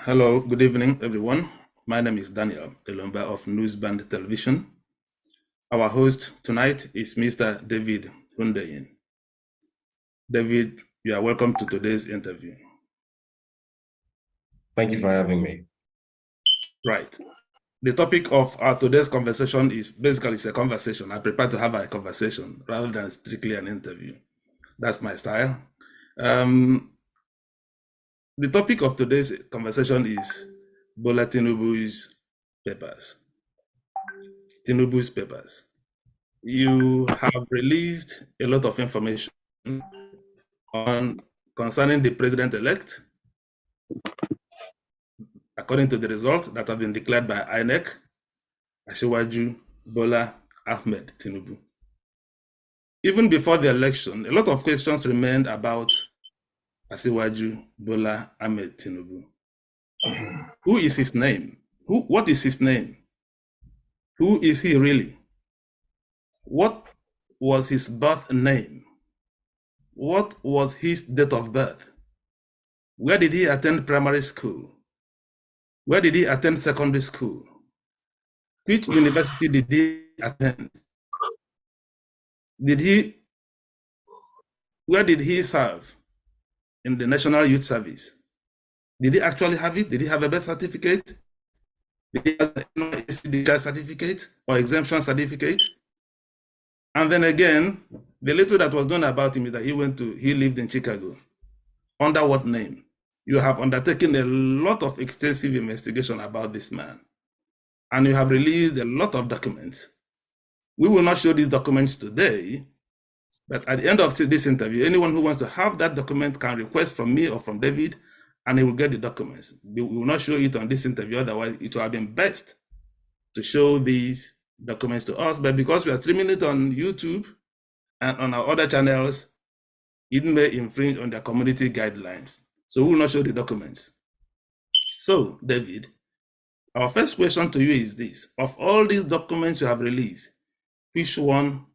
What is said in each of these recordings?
Hello, good evening, everyone. My name is Daniel, a member of News.Band television. Our host tonight is Mr. David Hundeyin. David, you are welcome to today's interview. Thank you for having me. Right. The topic of our today's conversation is basically a conversation. I prepare to have a conversation rather than strictly an interview. That's my style. The topic of today's conversation is Bola Tinubu's papers. Tinubu's papers. You have released a lot of information concerning the president-elect, according to the results that have been declared by INEC, Asiwaju Bola Ahmed Tinubu. Even before the election, a lot of questions remained about Asiwaju Bola Ahmed Tinubu. Who is his name? What is his name? Who is he really? What was his birth name? What was his date of birth? Where did he attend primary school? Where did he attend secondary school? Which university did he attend? Where did he serve? In the National Youth Service. Did he actually have it? Did he have a birth certificate? Did he have a certificate or exemption certificate? And then again, the little that was known about him is that he lived in Chicago. Under what name? You have undertaken a lot of extensive investigation about this man, and you have released a lot of documents. We will not show these documents today, but at the end of this interview, anyone who wants to have that document can request from me or from David, and he will get the documents. We will not show it on this interview, otherwise it would have been best to show these documents to us, but because we are streaming it on YouTube and on our other channels, it may infringe on the community guidelines. So we will not show the documents. So, David, our first question to you is this. Of all these documents you have released, which one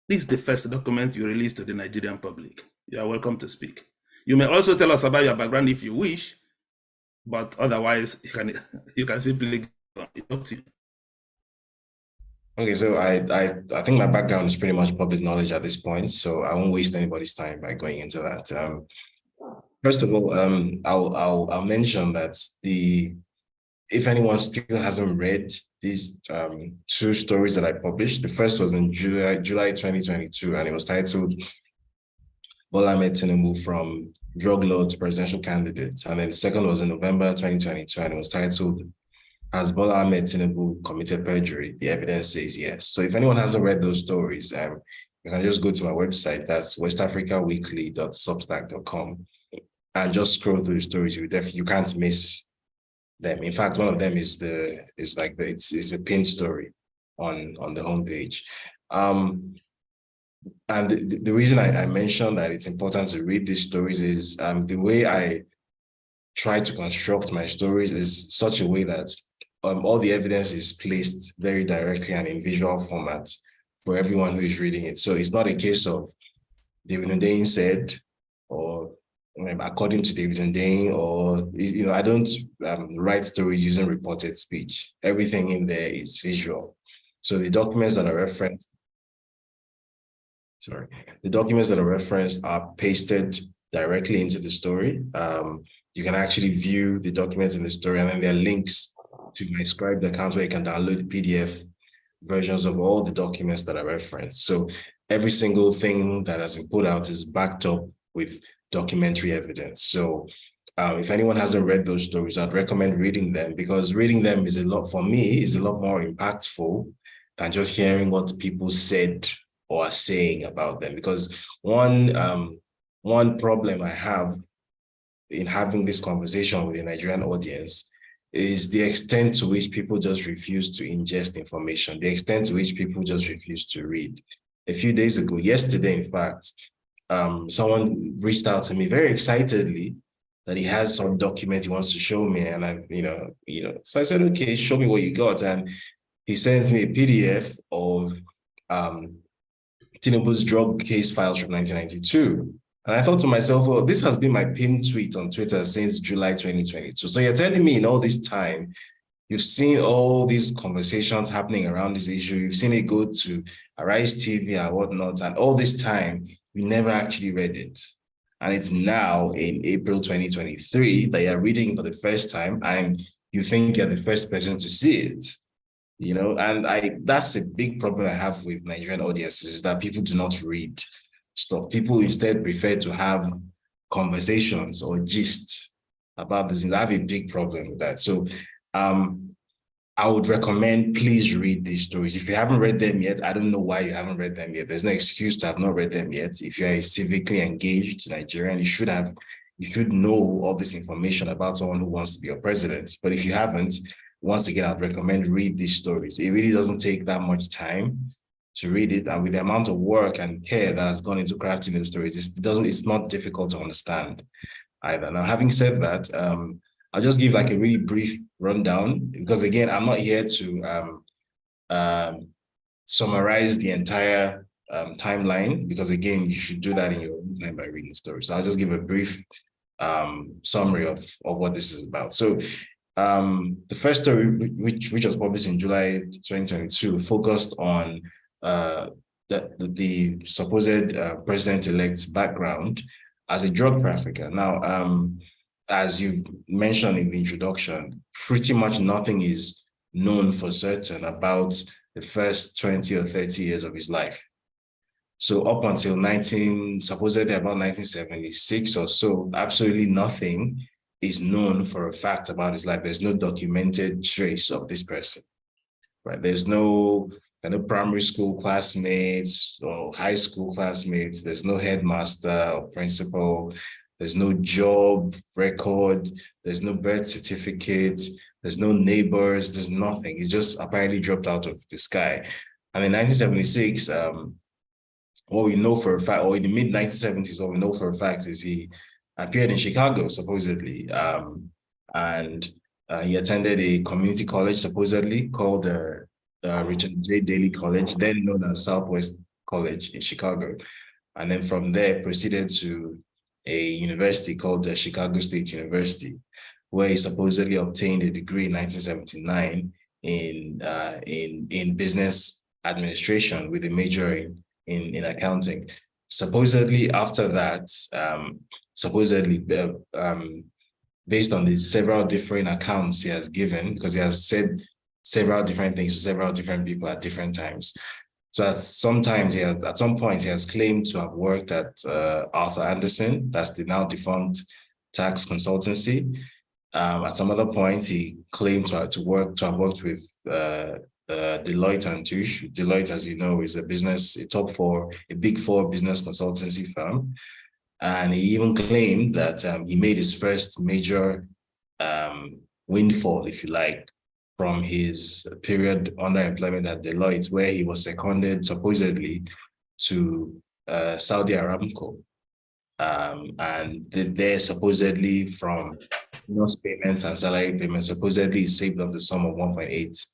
is the first document you released to the Nigerian public? You are welcome to speak. You may also tell us about your background if you wish, but otherwise you can simply go on. It's up to you. Okay, so I think my background is pretty much public knowledge at this point, so I won't waste anybody's time by going into that. First of all, I'll mention that if anyone still hasn't read these two stories that I published, the first was in July 2022, and it was titled Bola Ahmed Tinubu from Drug Lord to Presidential Candidate, and then the second was in November 2022, and it was titled Has Bola Ahmed Tinubu committed perjury? The evidence says yes. So if anyone hasn't read those stories, you can just go to my website. That's westafricaweekly.substack.com and just scroll through the stories. You can't miss them. In fact, one of them is it's a pinned story on the homepage. And the reason I mentioned that it's important to read these stories is the way I try to construct my stories is such a way that all the evidence is placed very directly and in visual format for everyone who is reading it. So it's not a case of David Hundeyin said, or according to David Hundeyin, or I don't write stories using reported speech. Everything in there is visual. So the documents that are referenced, are pasted directly into the story. You can actually view the documents in the story, and then there are links to my Scribd account where you can download PDF versions of all the documents that are referenced. So every single thing that has been put out is backed up with documentary evidence. So if anyone hasn't read those stories, I'd recommend reading them, because reading them is a lot more impactful than just hearing what people said or are saying about them. Because one problem I have in having this conversation with the Nigerian audience is the extent to which people just refuse to ingest information, the extent to which people just refuse to read. A few days ago, yesterday, in fact, someone reached out to me very excitedly that he has some document he wants to show me, and so I said, okay, show me what you got. And he sends me a PDF of Tinubu's drug case files from 1992. And I thought to myself, well, this has been my pinned tweet on Twitter since July 2022. So you're telling me in all this time, you've seen all these conversations happening around this issue. You've seen it go to Arise TV and whatnot. And all this time, you never actually read it. And it's now in April 2023 that you're reading for the first time and you think you're the first person to see it. You know, and that's a big problem I have with Nigerian audiences, is that people do not read stuff. People instead prefer to have conversations or gist about this. I have a big problem with that. So I would recommend, please read these stories. If you haven't read them yet, I don't know why you haven't read them yet. There's no excuse to have not read them yet. If you're a civically engaged Nigerian, you should know all this information about someone who wants to be your president. But if you haven't, once again, I'd recommend read these stories. It really doesn't take that much time to read it. And with the amount of work and care that has gone into crafting those stories, it's not difficult to understand either. Now, having said that, I'll just give like a really brief rundown, because again, I'm not here to summarize the entire timeline, because again, you should do that in your own time by reading stories. So I'll just give a brief summary of what this is about. So the first story, which was published in July 2022, focused on the supposed president-elect's background as a drug trafficker. Now, as you've mentioned in the introduction, pretty much nothing is known for certain about the first 20 or 30 years of his life. So up until supposedly about 1976 or so, absolutely nothing is known for a fact about his life. There's no documented trace of this person, right? There's no primary school classmates or high school classmates. There's no headmaster or principal. There's no job record. There's no birth certificate. There's no neighbors. There's nothing. He just apparently dropped out of the sky. And in 1976, what we know for a fact, or in the mid-1970s, what we know for a fact is he appeared in Chicago, supposedly. And he attended a community college, supposedly, called Richard J. Daley College, then known as Southwest College in Chicago. And then from there, proceeded to a university called the Chicago State University, where he supposedly obtained a degree in 1979 in business administration with a major in accounting. Supposedly after that, based on the several different accounts he has given, because he has said several different things to several different people at different times. So at some point, he has claimed to have worked at Arthur Andersen, that's the now defunct tax consultancy. At some other point, he claimed to have worked with Deloitte and Touche. Deloitte, as you know, is a big four business consultancy firm. And he even claimed that he made his first major windfall, if you like, from his period under employment at Deloitte, where he was seconded supposedly to Saudi Aramco. And there supposedly from payments and salary payments, supposedly he saved up the sum of $1.8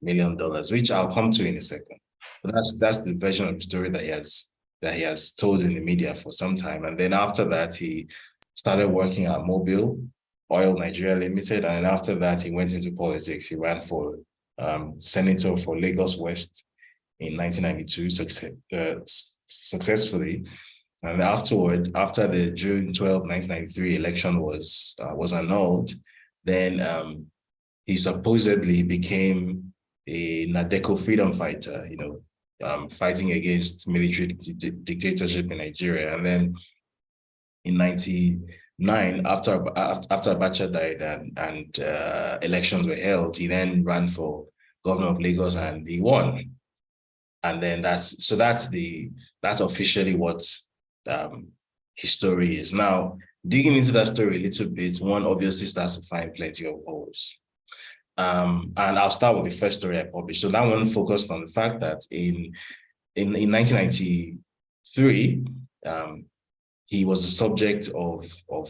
million, which I'll come to in a second. But that's the version of the story that he has told in the media for some time. And then after that, he started working at Mobil Oil Nigeria Limited, and after that, he went into politics. He ran for senator for Lagos West in 1992, successfully. And afterward, after the June 12, 1993 election was annulled, then he supposedly became a Nadeko freedom fighter, fighting against military dictatorship in Nigeria. And then in 1999, after Abacha died and elections were held, he then ran for governor of Lagos and he won. And then that's officially what his story is. Now, digging into that story a little bit, one obviously starts to find plenty of holes. And I'll start with the first story I published. So that one focused on the fact that in 1993, he was the subject of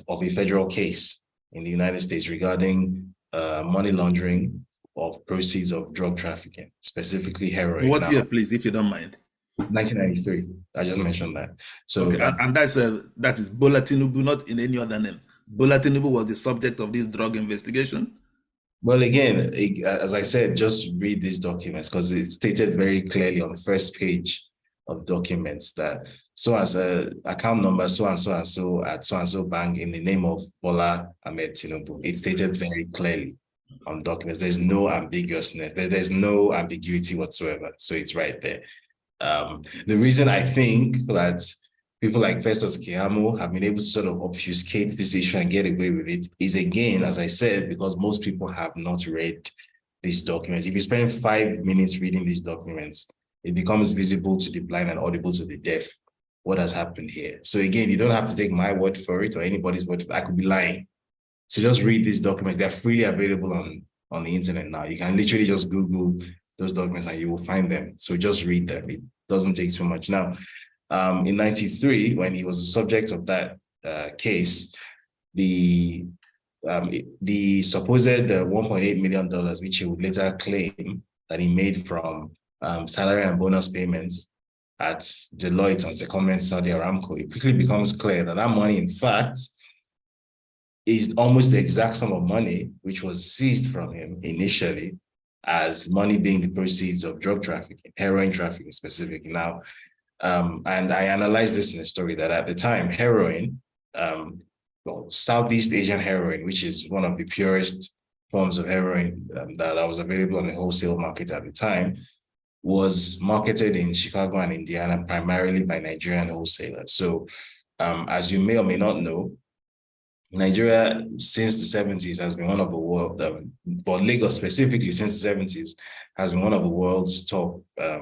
a federal case in the United States regarding money laundering of proceeds of drug trafficking, specifically heroin. What year, please, if you don't mind? 1993. I just mentioned that. So Okay, and that is Bola Tinubu, not in any other name. Bola Tinubu was the subject of this drug investigation. well, again, as I said, just read these documents because it's stated very clearly on the first page of documents that so as a account number so and so and so at so and so bank in the name of Bola Ahmed Tinubu. It's stated very clearly on documents. There's no ambiguousness. There's no ambiguity whatsoever. So it's right there. The reason I think that people like Festus Keyamo have been able to sort of obfuscate this issue and get away with it is, again, as I said, because most people have not read these documents. If you spend 5 minutes reading these documents, it becomes visible to the blind and audible to the deaf what has happened here. So again, you don't have to take my word for it or anybody's word for it. I could be lying. So just read these documents. They're freely available on the internet now. You can literally just Google those documents and you will find them. So just read them. It doesn't take too much. Now, in 93, when he was the subject of that case, the supposed $1.8 million, which he would later claim that he made from salary and bonus payments at Deloitte on secondment Saudi Aramco, it quickly becomes clear that that money, in fact, is almost the exact sum of money which was seized from him initially as money being the proceeds of drug trafficking, heroin trafficking specifically. Now, and I analyzed this in the story that at the time, heroin, well, Southeast Asian heroin, which is one of the purest forms of heroin that was available on the wholesale market at the time, was marketed in Chicago and Indiana primarily by Nigerian wholesalers. So as you may or may not know, Nigeria since the 70s has been one of the world, for Lagos specifically since the 70s, has been one of the world's top, how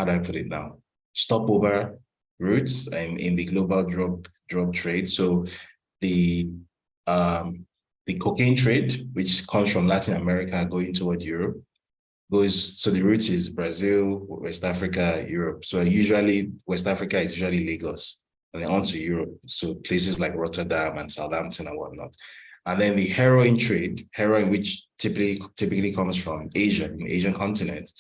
do I put it now? Stopover routes in the global drug trade. So the cocaine trade, which comes from Latin America going toward Europe, so the route is Brazil, West Africa, Europe. So usually West Africa is usually Lagos and then on to Europe. So places like Rotterdam and Southampton and whatnot. And then the heroin trade, which typically comes from Asia, the Asian continent.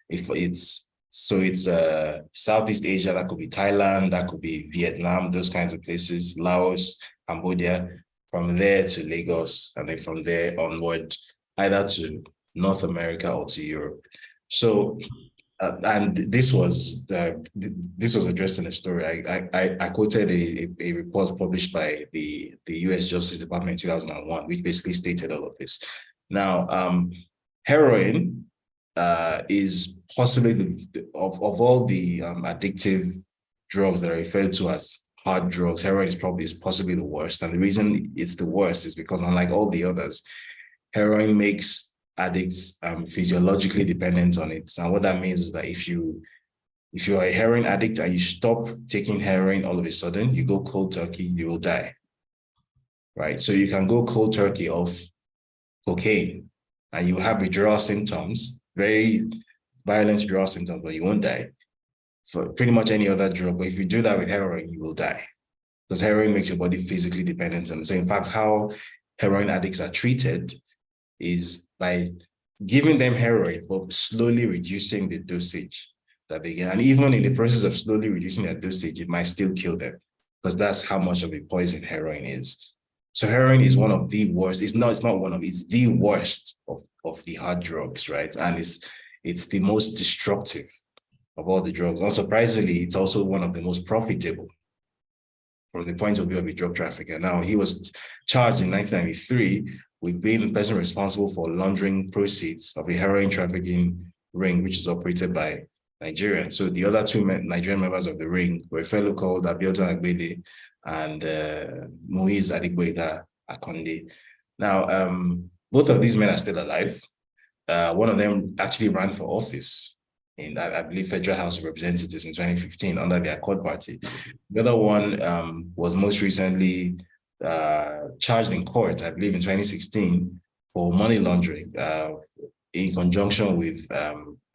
It's Southeast Asia, that could be Thailand, that could be Vietnam, those kinds of places, Laos, Cambodia, from there to Lagos, and then from there onward, either to North America or to Europe. So, and this was addressed in a story. I quoted a report published by the US Justice Department in 2001, which basically stated all of this. Now, heroin is possibly of all the addictive drugs that are referred to as hard drugs, heroin is possibly the worst. And the reason it's the worst is because, unlike all the others, heroin makes addicts physiologically dependent on it. And what that means is that if you are a heroin addict and you stop taking heroin all of a sudden, you go cold turkey, you will die. Right? So you can go cold turkey off cocaine and you have withdrawal symptoms, very violent withdrawal symptoms, but you won't die. For pretty much any other drug, but if you do that with heroin, you will die. Because heroin makes your body physically dependent on it. So in fact, how heroin addicts are treated is by giving them heroin, but slowly reducing the dosage that they get. And even in the process of slowly reducing their dosage, it might still kill them because that's how much of a poison heroin is. So heroin is one of the worst. It's the worst of the hard drugs, right? And it's the most destructive of all the drugs. Unsurprisingly, it's also one of the most profitable from the point of view of a drug trafficker. Now, he was charged in 1993 with being the person responsible for laundering proceeds of a heroin trafficking ring, which is operated by Nigerians. So the other two Nigerian members of the ring were a fellow called Abiodun Agbede and Muiz Adigboyega Akonde. Now, both of these men are still alive. One of them actually ran for office in, I believe, Federal House of Representatives in 2015 under the Accord Party. The other one was most recently charged in court, I believe in 2016, for money laundering in conjunction with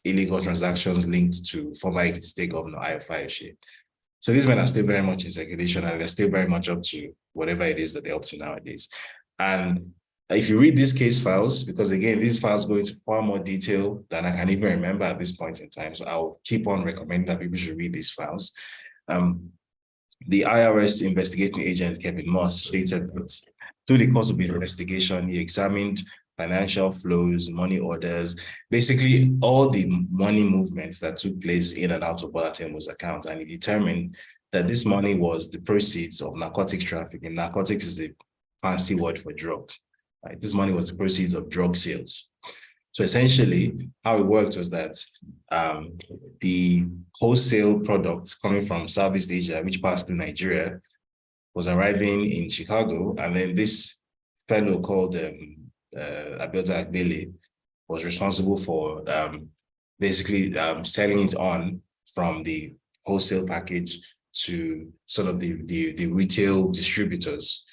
illegal transactions linked to former Ekiti State Governor Ayofayoshi. So these men are still very much in circulation and they're still very much up to whatever it is that they're up to nowadays. And If you read these case files, because again, these files go into far more detail than I can even remember at this point in time. So I'll keep on recommending that people should read these files. The IRS investigating agent, Kevin Moss, stated that through the course of the investigation, he examined financial flows, money orders, basically all the money movements that took place in and out of Bola Tinubu's account. And he determined that this money was the proceeds of narcotics trafficking. Narcotics is a fancy word for drugs. Right? This money was the proceeds of drug sales. So essentially, how it worked was that the wholesale product coming from Southeast Asia, which passed through Nigeria, was arriving in Chicago, and then this fellow called Abiodun Agbele was responsible for basically selling it on from the wholesale package to sort of the retail distributors,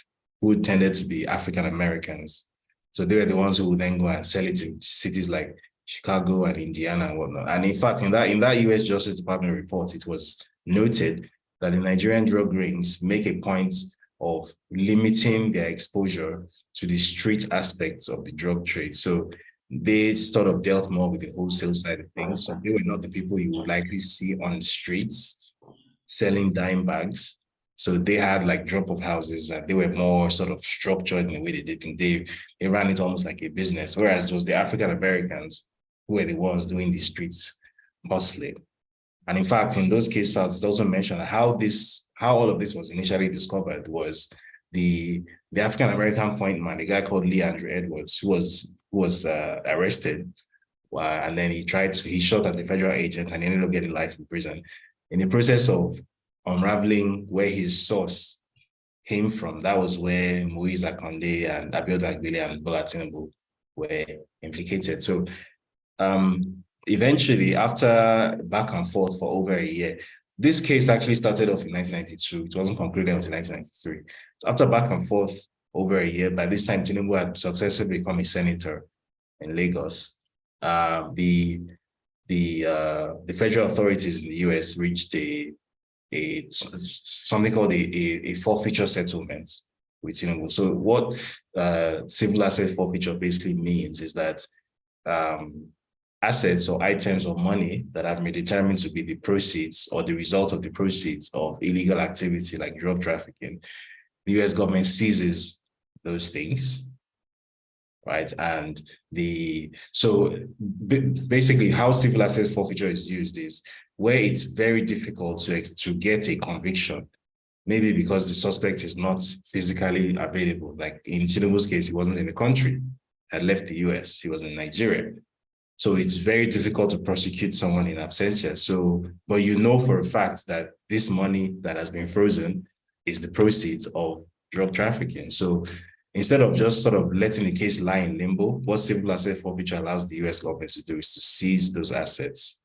who tended to be African Americans. So they were the ones who would then go and sell it in cities like Chicago and Indiana and whatnot. And in fact, in that US Justice Department report, it was noted that the Nigerian drug rings make a point of limiting their exposure to the street aspects of the drug trade. So they sort of dealt more with the wholesale side of things. So they were not the people you would likely see on streets selling dime bags. So they had like drop-off houses, and they were more sort of structured in the way they did things. They ran it almost like a business, whereas it was the African Americans who were the ones doing the streets hustling. And in fact, in those case files, it's also mentioned how all of this was initially discovered was the African American point man, the guy called Lee Andrew Edwards, who was arrested, and then he shot at the federal agent and ended up getting life in prison. In the process of unraveling where his source came from, that was where Moise Akande and Abiodun Agbele and Bola Tinubu were implicated. So eventually, after back and forth for over a year, this case actually started off in 1992. It wasn't concluded until 1993. So after back and forth over a year, by this time, Tinubu had successfully become a senator in Lagos. The federal authorities in the US reached something called a forfeiture settlement with Tinubu. So what civil asset forfeiture basically means is that assets or items or money that have been determined to be the proceeds or the result of the proceeds of illegal activity like drug trafficking, the US government seizes those things, right? And basically how civil asset forfeiture is used is where it's very difficult to get a conviction, maybe because the suspect is not physically available. Like in Tinubu's case, he wasn't in the country, had left the US, he was in Nigeria. So it's very difficult to prosecute someone in absentia. But you know for a fact that this money that has been frozen is the proceeds of drug trafficking. So instead of just sort of letting the case lie in limbo, what civil asset forfeiture allows the US government to do is to seize those assets,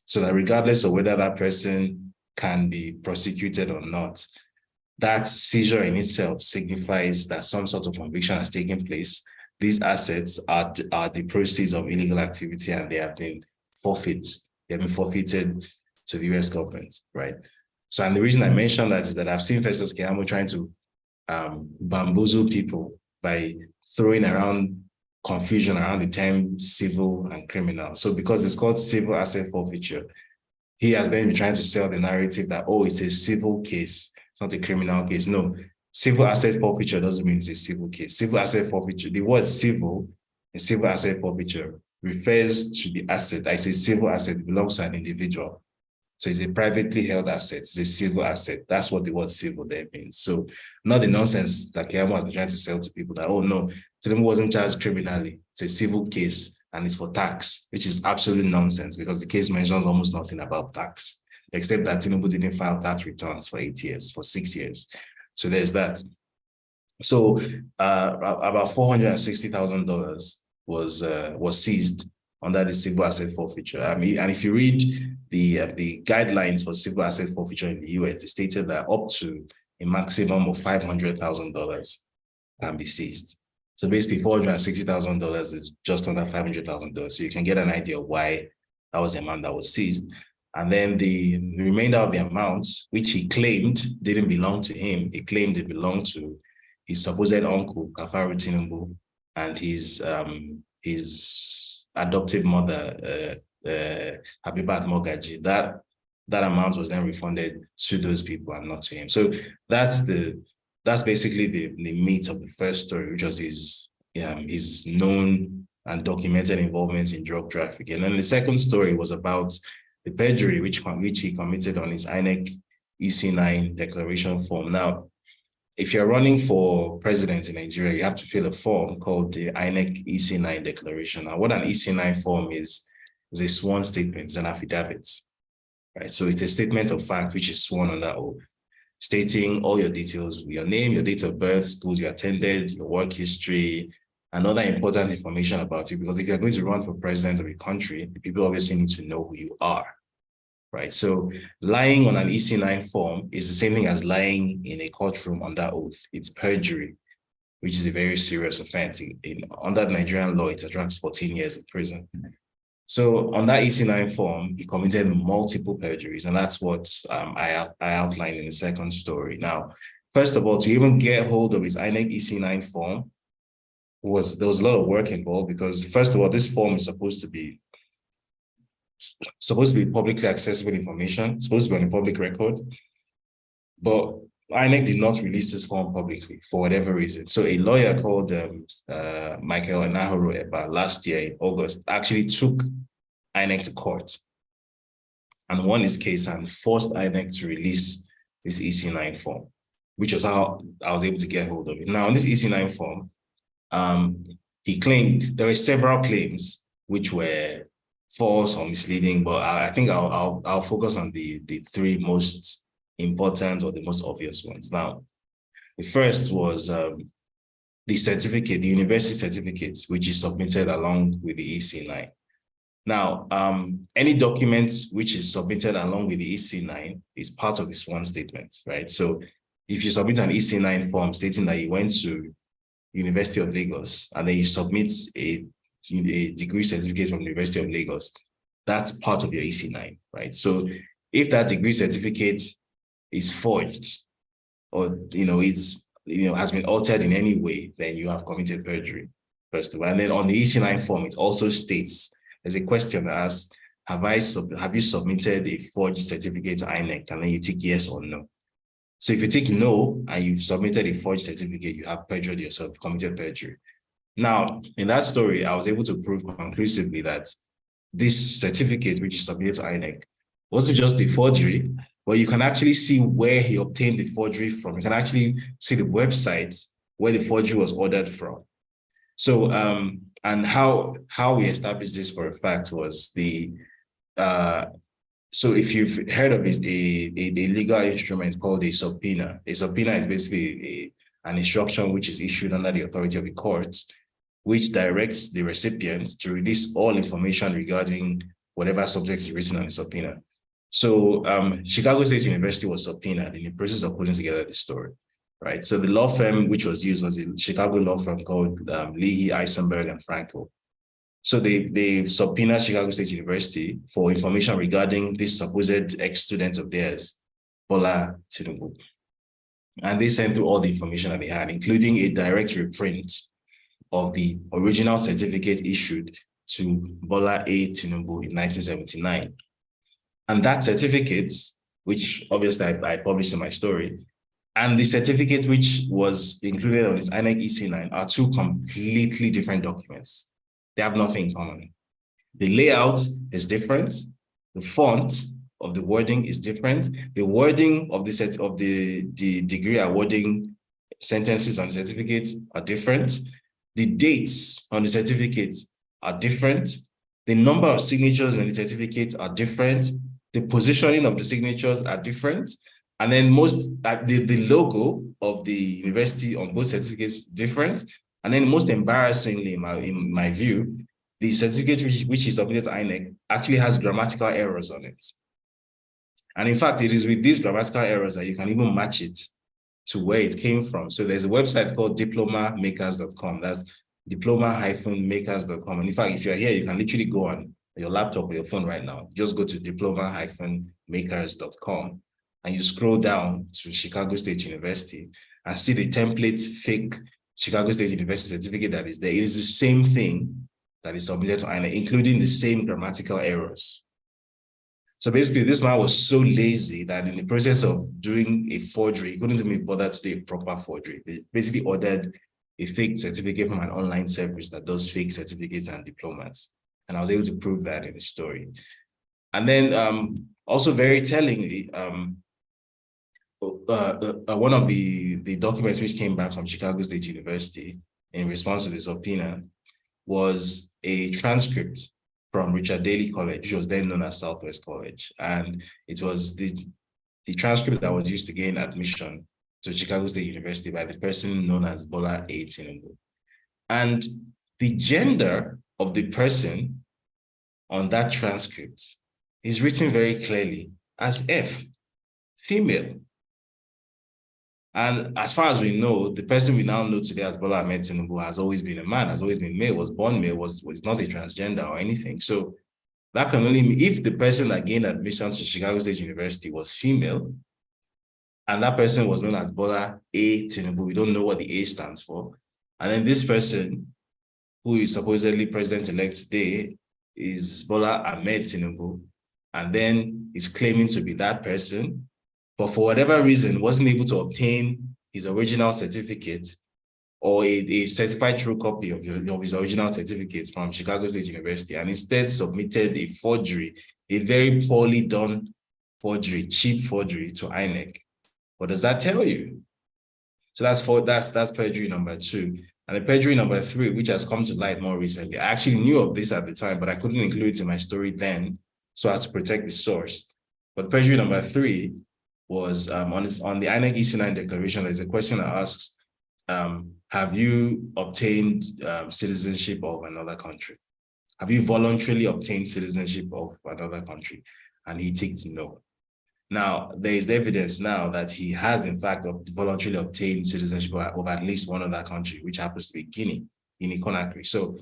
so that regardless of whether that person can be prosecuted or not, that seizure in itself signifies that some sort of conviction has taken place. These assets are the proceeds of illegal activity, and they have been forfeited. They have been forfeited to the US government, right? So, and the reason I mention that is that I've seen Festus Keyamo trying to bamboozle people by throwing around confusion around the term civil and criminal. So because it's called civil asset forfeiture, he has then been trying to sell the narrative that, oh, it's a civil case, it's not a criminal case. No. Civil asset forfeiture doesn't mean it's a civil case. Civil asset forfeiture, the word civil in civil asset forfeiture refers to the asset. I say civil asset, it belongs to an individual. So it's a privately held asset, it's a civil asset. That's what the word civil there means. So not the nonsense that Keyamo has been trying to sell to people that, oh no, Tinubu wasn't charged criminally. It's a civil case and it's for tax, which is absolute nonsense because the case mentions almost nothing about tax, except that Tinubu didn't file tax returns for 8 years, for 6 years. So there's that. So about $460,000 was seized under the civil asset forfeiture. I mean, and if you read the guidelines for civil asset forfeiture in the US, it stated that up to a maximum of $500,000 can be seized. So basically, $460,000 is just under $500,000. So you can get an idea of why that was the amount that was seized. And then the remainder of the amount, which he claimed didn't belong to him, he claimed it belonged to his supposed uncle, Kafaru Tinubu, and his adoptive mother, Habibat Mogaji. That amount was then refunded to those people and not to him. So that's basically the meat of the first story, which was his known and documented involvement in drug trafficking. And then the second story was about the perjury which he committed on his INEC EC9 declaration form. Now, if you're running for president in Nigeria, you have to fill a form called the INEC EC9 declaration. Now, what an EC9 form is a sworn statement, it's an affidavit, right? So it's a statement of fact which is sworn under oath, stating all your details, your name, your date of birth, schools you attended, your work history, and other important information about you. Because if you're going to run for president of a country, people obviously need to know who you are, right? So lying on an EC9 form is the same thing as lying in a courtroom under oath. It's perjury, which is a very serious offense. Under Nigerian law, it attracts 14 years in prison. So on that EC9 form, he committed multiple perjuries, and that's what I outlined in the second story. Now, first of all, to even get hold of his INEC EC9 form, there was a lot of work involved, because first of all, this form is supposed to be publicly accessible information, supposed to be on the public record, but INEC did not release this form publicly for whatever reason. So a lawyer called Michael Enahoro Eba last year in August actually took INEC to court and won his case and forced INEC to release this EC9 form, which was how I was able to get hold of it. Now, on this EC9 form, he claimed there were several claims which were false or misleading, but I think I'll focus on the three most important or the most obvious ones. Now, the first was the certificate, the university certificate, which is submitted along with the EC9. Now, any document which is submitted along with the EC9 is part of the sworn statement, right? So if you submit an EC9 form stating that you went to University of Lagos and then you submit a degree certificate from the University of Lagos, that's part of your EC9, right? So if that degree certificate is forged or has been altered in any way, then you have committed perjury, first of all. And then on the EC9 form, it also states, there's a question that asks, have you submitted a forged certificate to INEC? And then you tick yes or no. So if you tick no and you've submitted a forged certificate, you have perjured yourself, committed perjury. Now, in that story, I was able to prove conclusively that this certificate, which is submitted to INEC, wasn't just a forgery, but you can actually see where he obtained the forgery from. You can actually see the website where the forgery was ordered from. So, and how we established this for a fact was so if you've heard of it, a legal instrument called a subpoena. A subpoena is basically an instruction which is issued under the authority of the court, which directs the recipient to release all information regarding whatever subject is written on the subpoena. So Chicago State University was subpoenaed in the process of putting together the story, right? So the law firm which was used was the Chicago law firm called Leahy, Eisenberg, and Frankel. So they subpoenaed Chicago State University for information regarding this supposed ex-student of theirs, Bola Tinubu. And they sent through all the information that they had, including a direct reprint of the original certificate issued to Bola A. Tinubu in 1979. And that certificate, which obviously I published in my story, and the certificate which was included on this INEC EC9 are two completely different documents. They have nothing in common. The layout is different. The font of the wording is different. The wording of the degree awarding sentences on the certificate are different. The dates on the certificate are different. The number of signatures on the certificate are different. The positioning of the signatures are different. And then the logo of the university on both certificates different. And then most embarrassingly, in my view, the certificate which is submitted to INEC actually has grammatical errors on it. And in fact, it is with these grammatical errors that you can even match it to where it came from. So there's a website called diplomamakers.com. That's diploma-makers.com. And in fact, if you're here, you can literally go on your laptop or your phone right now. Just go to diploma-makers.com. and you scroll down to Chicago State University and see the template fake Chicago State University certificate that is there, it is the same thing that is submitted to INEC, including the same grammatical errors. So basically, this man was so lazy that in the process of doing a forgery, he couldn't even bother to do a proper forgery. They basically ordered a fake certificate from an online service that does fake certificates and diplomas. And I was able to prove that in the story. And then also very tellingly, one of the documents which came back from Chicago State University in response to the subpoena was a transcript from Richard Daley College, which was then known as Southwest College. And it was the transcript that was used to gain admission to Chicago State University by the person known as Bola A. Tinubu. And the gender of the person on that transcript is written very clearly as F, female. And as far as we know, the person we now know today as Bola Ahmed Tinubu has always been a man, has always been male, was born male, was not a transgender or anything. So that can only mean if the person that gained admission to Chicago State University was female, and that person was known as Bola A. Tinubu, we don't know what the A stands for. And then this person, who is supposedly president-elect today, is Bola Ahmed Tinubu, and then is claiming to be that person, but for whatever reason, wasn't able to obtain his original certificate or a certified true copy of his original certificate from Chicago State University, and instead submitted a forgery, a very poorly done forgery, cheap forgery to INEC. What does that tell you? So that's perjury number 2. And the perjury number 3, which has come to light more recently, I actually knew of this at the time, but I couldn't include it in my story then, so as to protect the source. But perjury number 3 was on the INEC EC9 declaration. There's a question that asks, have you obtained citizenship of another country? Have you voluntarily obtained citizenship of another country? And he ticked no. Now, there is evidence now that he has, in fact, voluntarily obtained citizenship of at least one other country, which happens to be Guinea Conakry. So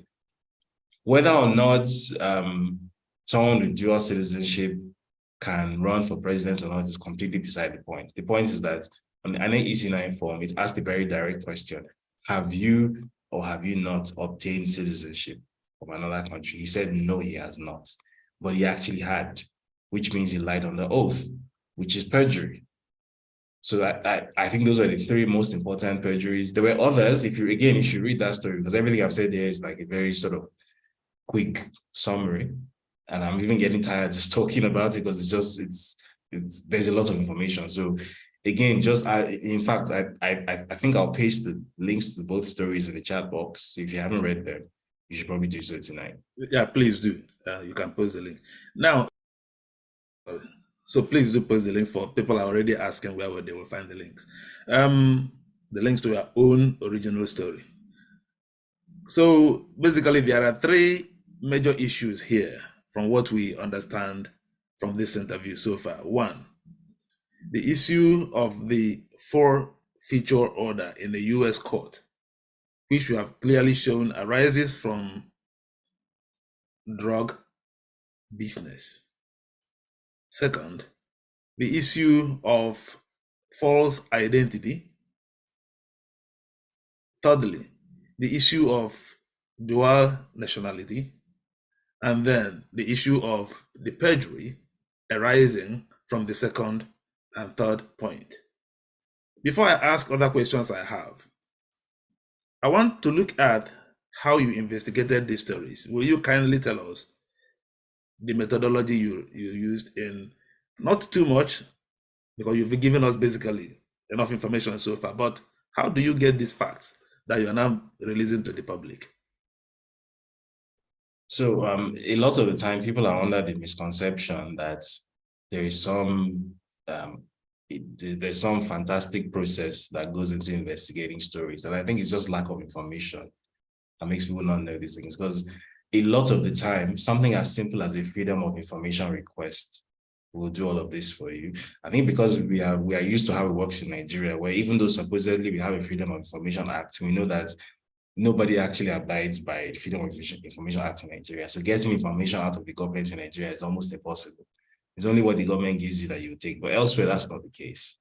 whether or not someone with dual citizenship can run for president or not is completely beside the point. The point is that on the INEC EC9 form, it asked a very direct question. Have you or have you not obtained citizenship of another country? He said, no, he has not. But he actually had, which means he lied on the oath, which is perjury. So I think those are the 3 most important perjuries. There were others. You should read that story, because everything I've said there is like a very sort of quick summary. And I'm even getting tired just talking about it, because there's a lot of information. So again, in fact, I think I'll paste the links to both stories in the chat box. So if you haven't read them, you should probably do so tonight. Yeah, please do. You can post the link. Now, so please do post the links for people are already asking where they will find the links. The links to your own original story. So basically, there are 3 major issues here from what we understand from this interview so far. 1, the issue of the 4-feature order in the US court, which we have clearly shown arises from drug business. 2nd, the issue of false identity. 3rdly, the issue of dual nationality. And then the issue of the perjury arising from the 2nd and 3rd point. Before I ask other questions I have, I want to look at how you investigated these stories. Will you kindly tell us the methodology you used in, not too much, because you've given us basically enough information so far, but how do you get these facts that you are now releasing to the public? So a lot of the time, people are under the misconception that there is there's some fantastic process that goes into investigating stories. And I think it's just lack of information that makes people not know these things. Because a lot of the time, something as simple as a freedom of information request will do all of this for you. I think because we are used to how it works in Nigeria, where even though supposedly we have a Freedom of Information Act, we know that nobody actually abides by the Freedom of Information Act in Nigeria. So getting information out of the government in Nigeria is almost impossible. It's only what the government gives you that you take, but elsewhere that's not the case.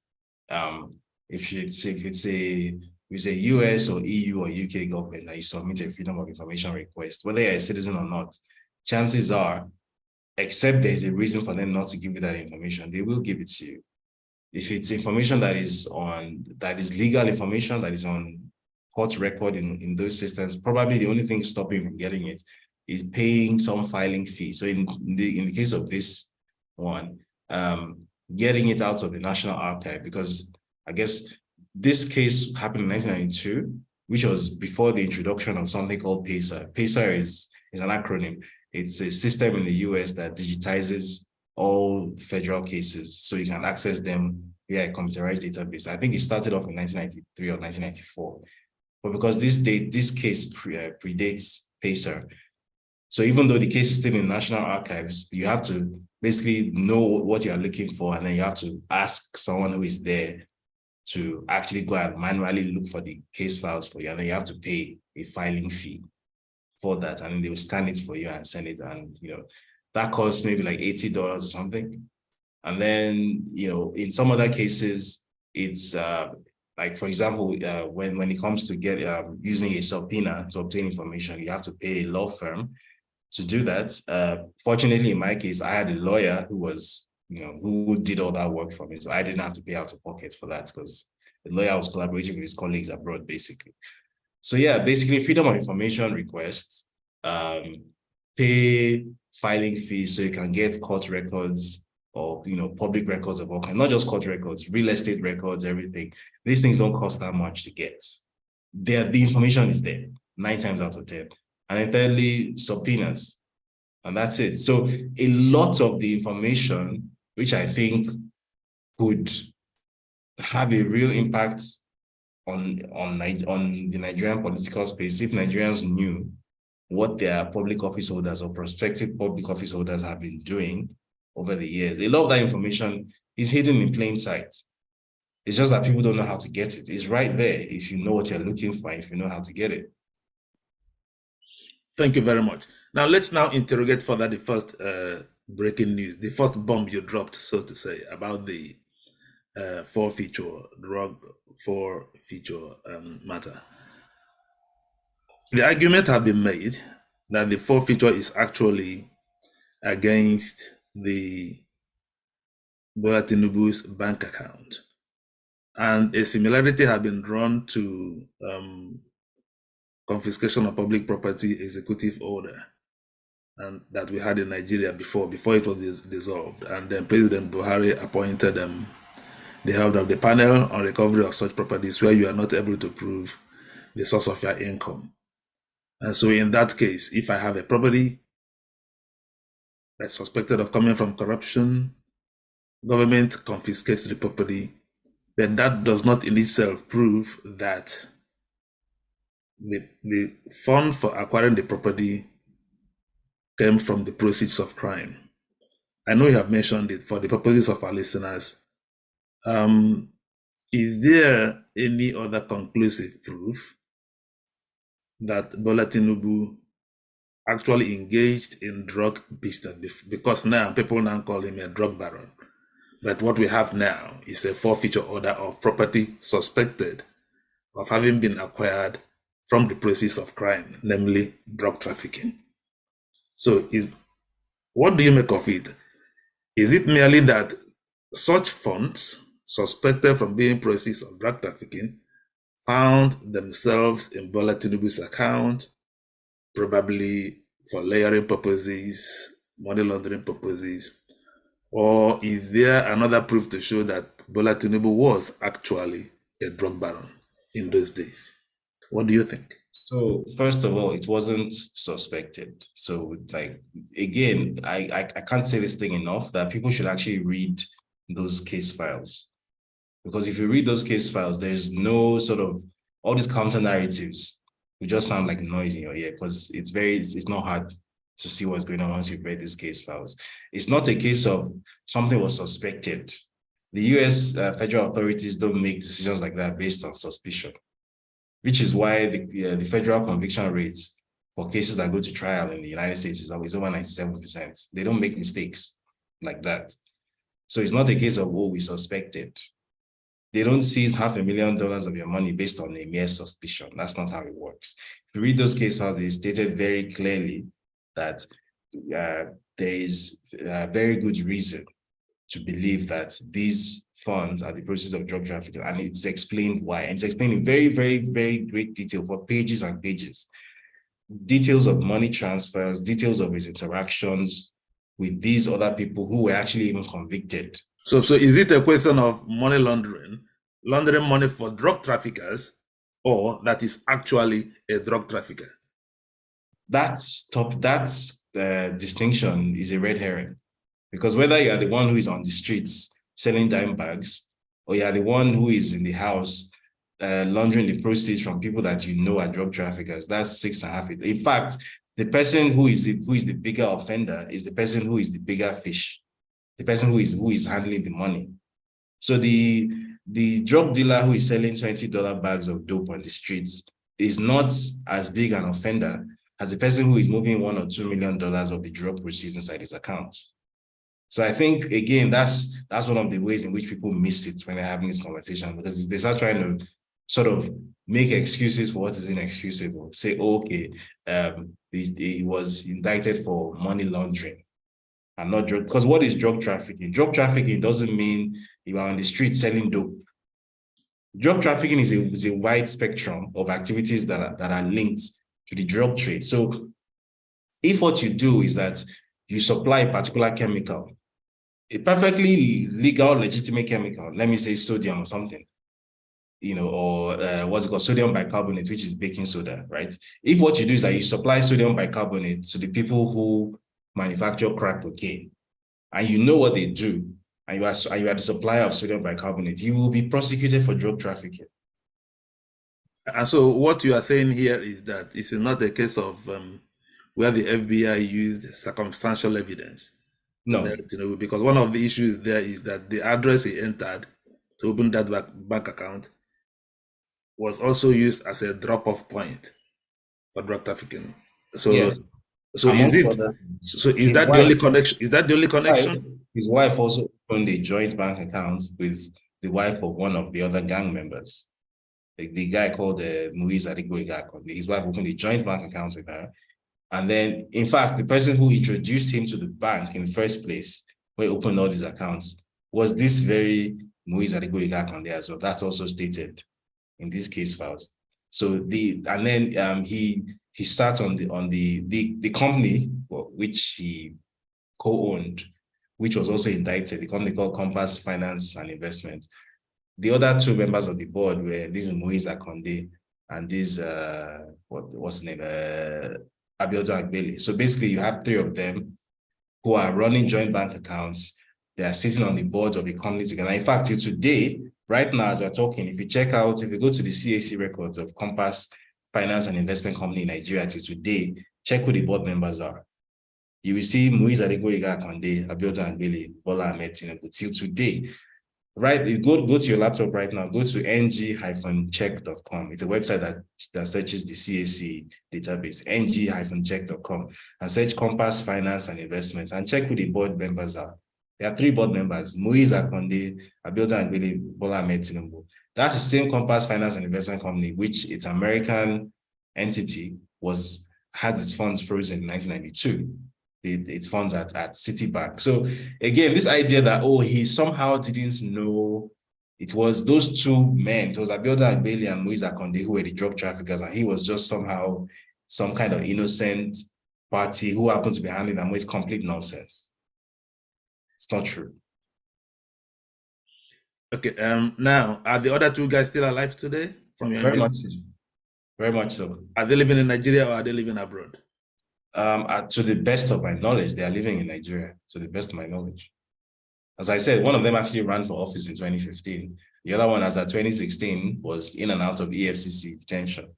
If it's a US or EU or UK government that you submit a freedom of information request, whether you're a citizen or not, chances are, except there's a reason for them not to give you that information, they will give it to you. If it's information that is legal information, that is on court record in those systems, probably the only thing stopping you from getting it is paying some filing fee. So in the case of this one, getting it out of the National Archive, because I guess this case happened in 1992, which was before the introduction of something called PACER. PACER is an acronym. It's a system in the US that digitizes all federal cases so you can access them via a computerized database. I think it started off in 1993 or 1994. But because this case predates PACER, so even though the case is still in National Archives, you have to basically know what you're looking for, and then you have to ask someone who is there to actually go and manually look for the case files for you, and then you have to pay a filing fee for that, and then they will scan it for you and send it, and that costs maybe like $80 or something. And then in some other cases, it's like, for example, when it comes to using a subpoena to obtain information, you have to pay a law firm to do that. Fortunately, in my case, I had a lawyer who was, who did all that work for me. So I didn't have to pay out of pocket for that, because the lawyer was collaborating with his colleagues abroad, basically. So yeah, basically freedom of information requests, pay filing fees so you can get court records or public records of all kinds, not just court records, real estate records, everything. These things don't cost that much to get. The information is there 9 times out of 10. And then thirdly, subpoenas, and that's it. So a lot of the information, which I think could have a real impact on the Nigerian political space, if Nigerians knew what their public office holders or prospective public office holders have been doing over the years. A lot of that information is hidden in plain sight. It's just that people don't know how to get it. It's right there if you know what you're looking for, if you know how to get it. Thank you very much. Now let's now interrogate further the first breaking news, the first bomb you dropped, so to say, about the drug forfeiture matter. The argument has been made that the forfeiture is actually against the Bola Tinubu's bank account, and a similarity has been drawn to confiscation of public property executive order, and that we had in Nigeria before it was dissolved, and then President Buhari appointed the head of the panel on recovery of such properties where you are not able to prove the source of your income. And so in that case, if I have a property that's suspected of coming from corruption, government confiscates the property, then that does not in itself prove that the fund for acquiring the property came from the proceeds of crime. I know you have mentioned it for the purposes of our listeners. Is there any other conclusive proof that Bola Tinubu actually engaged in drug business? Because now people now call him a drug baron. But what we have now is a forfeiture order of property suspected of having been acquired from the proceeds of crime, namely drug trafficking. So what do you make of it? Is it merely that such funds suspected from being proceeds of drug trafficking found themselves in Bola Tinubu's account, probably for layering purposes, money laundering purposes? Or is there another proof to show that Bola Tinubu was actually a drug baron in those days? What do you think? So first of all, it wasn't suspected. So again, I can't say this thing enough, that people should actually read those case files. Because if you read those case files, there's no sort of, all these counter narratives will just sound like noise in your ear, because it's not hard to see what's going on once you've read these case files. It's not a case of something was suspected. The US federal authorities don't make decisions like that based on suspicion, which is why the federal conviction rates for cases that go to trial in the United States is always over 97%. They don't make mistakes. like that. So it's not a case of, oh, we suspected. They don't seize $500,000 of your money based on a mere suspicion. That's not how it works. If you read those case files, they stated very clearly that there is a very good reason to believe that these funds are the process of drug trafficking, and it's explained why. And it's explained in very, very, very great detail for pages and pages. Details of money transfers, details of his interactions with these other people who were actually even convicted. So is it a question of money laundering money for drug traffickers, or that is actually a drug trafficker? That distinction is a red herring, because whether you are the one who is on the streets selling dime bags, or you are the one who is in the house laundering the proceeds from people that you know are drug traffickers, that's 6.5. In fact, the person who is the bigger offender is the person who is the bigger fish, the person who is handling the money. So the drug dealer who is selling $20 bags of dope on the streets is not as big an offender as the person who is moving $1 or $2 million of the drug proceeds inside his account. So I think, again, that's one of the ways in which people miss it when they're having this conversation, because they start trying to sort of make excuses for what is inexcusable. Say, oh, okay, he was indicted for money laundering and not drug. Because what is drug trafficking? Drug trafficking doesn't mean you are on the street selling dope. Drug trafficking is a wide spectrum of activities that are linked to the drug trade. So if what you do is that you supply a particular chemical, a perfectly legal, legitimate chemical, let me say sodium or something, or what's it called, sodium bicarbonate, which is baking soda, right? If what you do is that you supply sodium bicarbonate to the people who manufacture crack cocaine, and you know what they do, and you are the supplier of sodium bicarbonate, you will be prosecuted for drug trafficking. And so what you are saying here is that it's not a case of where the FBI used circumstantial evidence. No. Because one of the issues there is that the address he entered to open that bank account was also used as a drop-off point for drug trafficking. So, yes. is that the only connection? Is that the only connection? His wife also opened a joint bank account with the wife of one of the other gang members. The guy called Muiz Adigboyega. His wife opened a joint bank account with her. And then, in fact, the person who introduced him to the bank in the first place, where he opened all these accounts, was this very Muiz Adigboyega as well. That's also stated in these case files. So he sat on the company which he co-owned, which was also indicted, the company called Compass Finance and Investment. The other two members of the board were this Moise Akonde and this what's his name, Abiodun Agbele. So basically, you have three of them who are running joint bank accounts. They are sitting on the boards of the company together. In fact, today, right now, as we're talking, if you go to the CAC records of Compass Finance and Investment Company in Nigeria till today, check who the board members are. You will see Moise Adigboyega Akonde, Abiodun Agbele, Bola Ahmed Tinubu till today. Right, go to your laptop right now, go to ng-check.com. It's a website that searches the CAC database, ng-check.com, and search Compass Finance and Investments, and check who the board members are. There are three board members: Moise Akonde, Abiodun Agbele, Bola Ahmed Tinubu. That's the same Compass Finance and Investment Company, which its American entity had its funds frozen in 1992. Its funds at Citibank. So again, this idea that, oh, he somehow didn't know it was those two men, it was Abiodun Agbele and Moise Akonde who were the drug traffickers, and he was just somehow some kind of innocent party who happened to be handling them, is complete nonsense. It's not true. Okay, now, are the other two guys still alive today from your investigation? Very much so. Are they living in Nigeria or are they living abroad? To the best of my knowledge, they are living in Nigeria, to the best of my knowledge. As I said, one of them actually ran for office in 2015. The other one, as of 2016, was in and out of EFCC detention.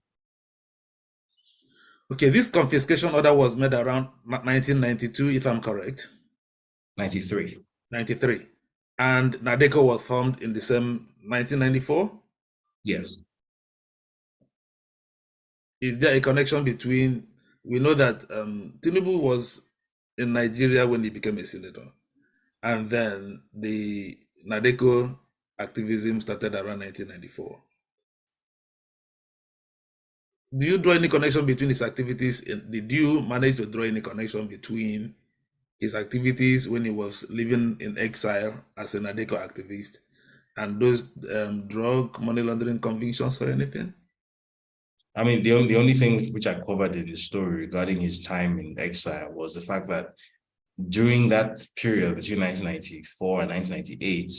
Okay, this confiscation order was made around 1992, if I'm correct. 93. 93. And NADECO was formed in the same 1994? Yes. Is there a connection between, we know that Tinubu was in Nigeria when he became a senator, And then the Nadeko activism started around 1994. Do you draw any connection between his activities? Did you manage to draw any connection between his activities when he was living in exile as a Nadeko activist and those drug money laundering convictions or anything? I mean, the only thing which I covered in the story regarding his time in exile was the fact that during that period between 1994 and 1998,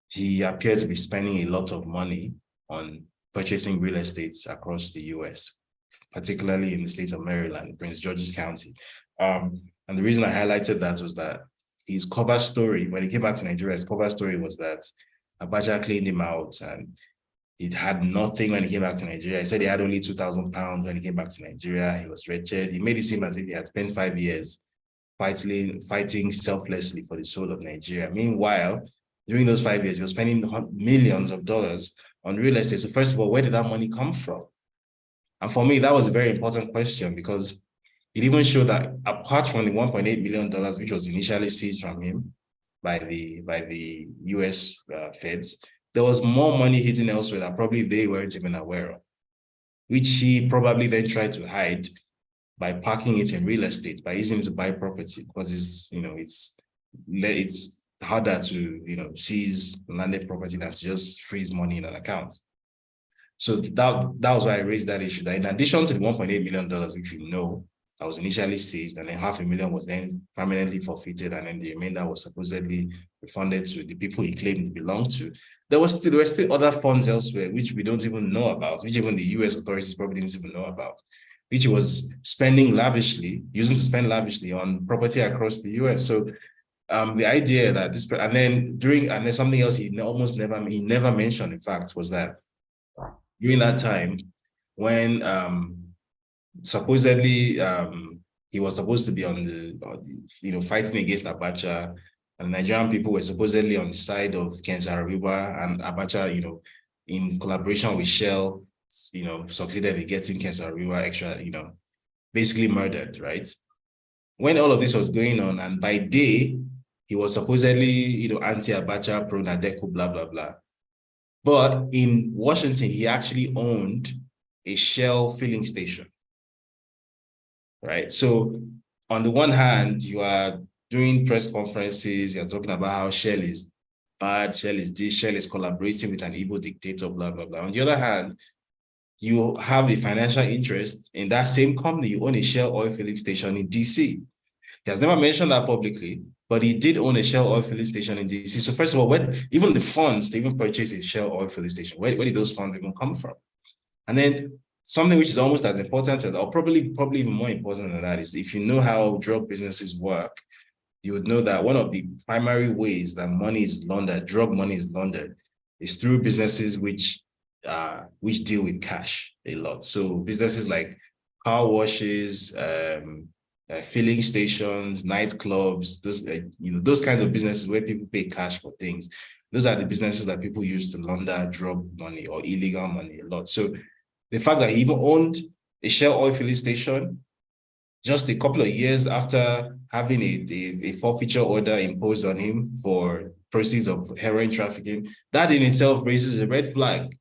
he appeared to be spending a lot of money on purchasing real estates across the US, particularly in the state of Maryland, Prince George's County. And the reason I highlighted that was that his cover story, when he came back to Nigeria, his cover story was that Abacha cleaned him out and he had nothing when he came back to Nigeria. He said he had only 2,000 pounds when he came back to Nigeria. He was wretched. He made it seem as if he had spent 5 years fighting selflessly for the soul of Nigeria. Meanwhile, during those 5 years, he was spending millions of dollars on real estate. So first of all, where did that money come from? And for me, that was a very important question because it even showed that apart from the $1.8 million, which was initially seized from him by the US feds, there was more money hidden elsewhere that probably they weren't even aware of, which he probably then tried to hide by parking it in real estate, by using it to buy property, because it's harder to seize landed property than to just freeze money in an account. So that was why I raised that issue. That in addition to the $1.8 million, which we know that was initially seized, and then $500,000 was then permanently forfeited, and then the remainder was supposedly refunded to the people he claimed it belonged to. There were still other funds elsewhere which we don't even know about, which even the US authorities probably didn't even know about, which he was using to spend lavishly on property across the US. So the idea that this, and then something else he never mentioned, in fact, was that during that time when supposedly he was supposed to be on the fighting against Abacha, and Nigerian people were supposedly on the side of Ken Saro-Wiwa, and Abacha, in collaboration with Shell, succeeded in getting Ken Saro-Wiwa basically murdered, right? When all of this was going on, and by day, he was supposedly, anti-Abacha, pro-Nadeko, blah, blah, blah. But in Washington, he actually owned a Shell filling station, right? So on the one hand, you are doing press conferences, you're talking about how Shell is bad, Shell is this, Shell is collaborating with an evil dictator, blah, blah, blah. On the other hand, you have the financial interest in that same company. You own a Shell oil filling station in DC. He has never mentioned that publicly, but he did own a Shell oil filling station in DC. So first of all, even the funds to even purchase a Shell oil filling station, where did those funds even come from? And then something which is almost as important as, or probably even more important than that, is if you know how drug businesses work, you would know that one of the primary ways that money is laundered, drug money is laundered, is through businesses which deal with cash a lot. So businesses like car washes, filling stations, nightclubs, those kinds of businesses where people pay cash for things. Those are the businesses that people use to launder drug money or illegal money a lot. So the fact that he even owned a Shell oil filling station just a couple of years after having a forfeiture order imposed on him for proceeds of heroin trafficking, that in itself raises a red flag.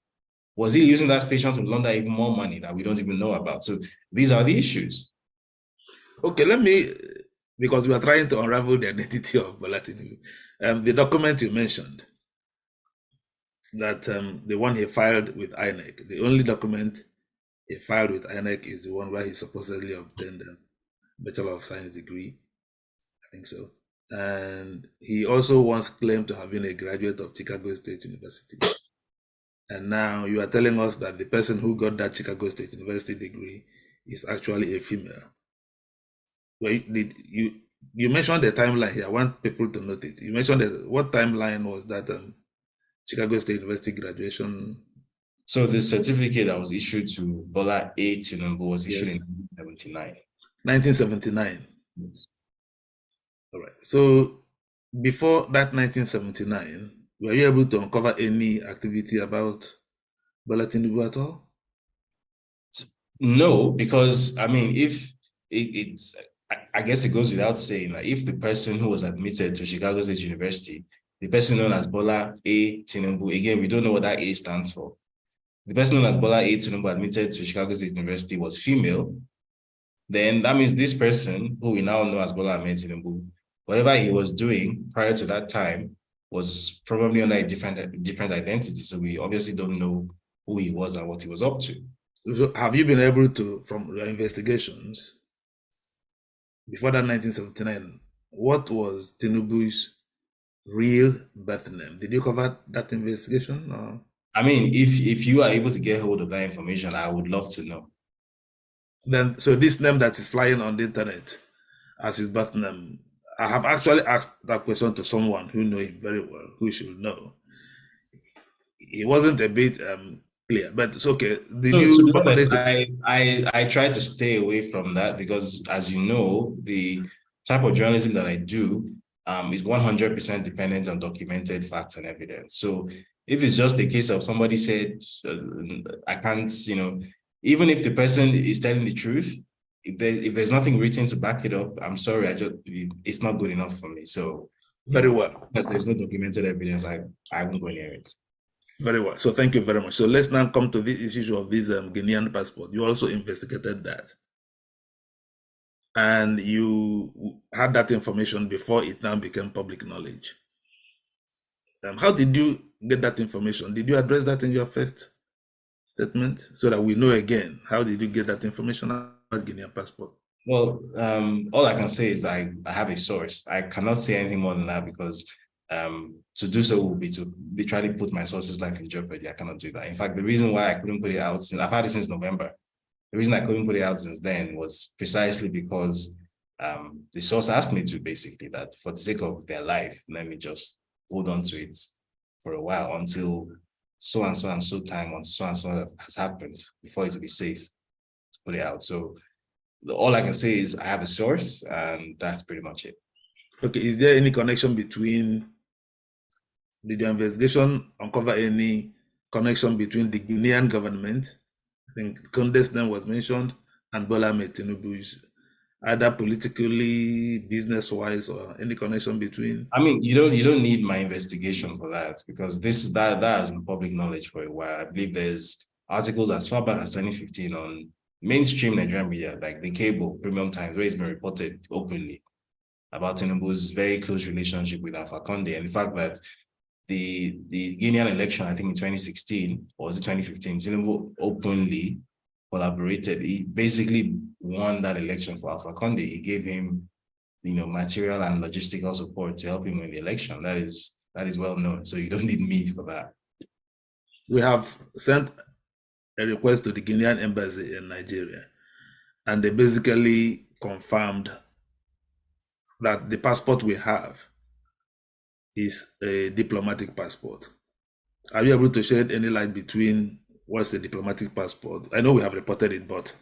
Was he using that station to launder even more money that we don't even know about? So these are the issues. Okay, because we are trying to unravel the identity of Bola Tinubu. The document you mentioned, that the one he filed with INEC, the only document he filed with INEC is the one where he supposedly obtained a Bachelor of Science degree. I think so. And he also once claimed to have been a graduate of Chicago State University. And now you are telling us that the person who got that Chicago State University degree is actually a female. Well, you mentioned the timeline here. I want people to note it. You mentioned that, what timeline was that Chicago State University graduation? So the certificate that was issued to Bola A. Tinubu was issued in 1979. 1979. Yes. All right. So before that 1979, were you able to uncover any activity about Bola Tinubu at all? No, because I mean, if it's I guess it goes without saying that if the person who was admitted to Chicago State University, the person known as Bola A. TINUBU, again, we don't know what that A stands for. The person known as Bola A. TINUBU admitted to Chicago State University was female, then that means this person, who we now know as Bola Ahmed Tinubu, whatever he was doing prior to that time was probably under a different identity. So we obviously don't know who he was and what he was up to. So have you been able to, from your investigations, before that 1979, what was Tinubu's real birth name? Did you cover that investigation? Or? I mean, if you are able to get hold of that information, I would love to know. Then, so this name that is flying on the internet as his birth name, I have actually asked that question to someone who knew him very well, who should know. It wasn't a bit clear, but it's okay. Did you? To be honest, I try to stay away from that because, as you know, the type of journalism that I do is 100% dependent on documented facts and evidence. So if it's just a case of somebody said, I can't, even if the person is telling the truth, if there's nothing written to back it up, I'm sorry, it's not good enough for me. So very well, because there's no documented evidence, I won't go near it. Very well. So thank you very much. So let's now come to this issue of this Guinean passport. You also investigated that. And you had that information before it now became public knowledge. How did you get that information? Did you address that in your first statement so that we know again? How did you get that information about Guinean passport? Well, all I can say is I have a source. I cannot say anything more than that because to do so will be to literally put my source's life in jeopardy. I cannot do that. In fact, the reason why I couldn't put it out since I've had it since November, the reason I couldn't put it out since then was precisely because the source asked me to, basically, that for the sake of their life, let me just hold on to it for a while until so and so and so time on so and so has happened before it will be safe to put it out. So all I can say is I have a source, and that's pretty much it. Okay, is there any connection between, did your investigation uncover any connection between the Guinean government, I think Conde's name was mentioned, and Bola Ahmed Tinubu's, either politically, business-wise, or any connection between? I mean, you don't need my investigation for that because that has been public knowledge for a while. I believe there's articles as far back as 2015 on mainstream Nigerian media, like the cable, Premium Times, where it's been reported openly about Tinubu's very close relationship with Alpha Conde, and the fact that the Guinean election, I think in 2016, or was it 2015, Tinubu openly collaborated. He basically won that election for Alpha Conde. He gave him, material and logistical support to help him win the election. That is well known. So you don't need me for that. We have sent a request to the Guinean embassy in Nigeria, and they basically confirmed that the passport we have is a diplomatic passport. Are you able to shed any light between what's a diplomatic passport? I know we have reported it, but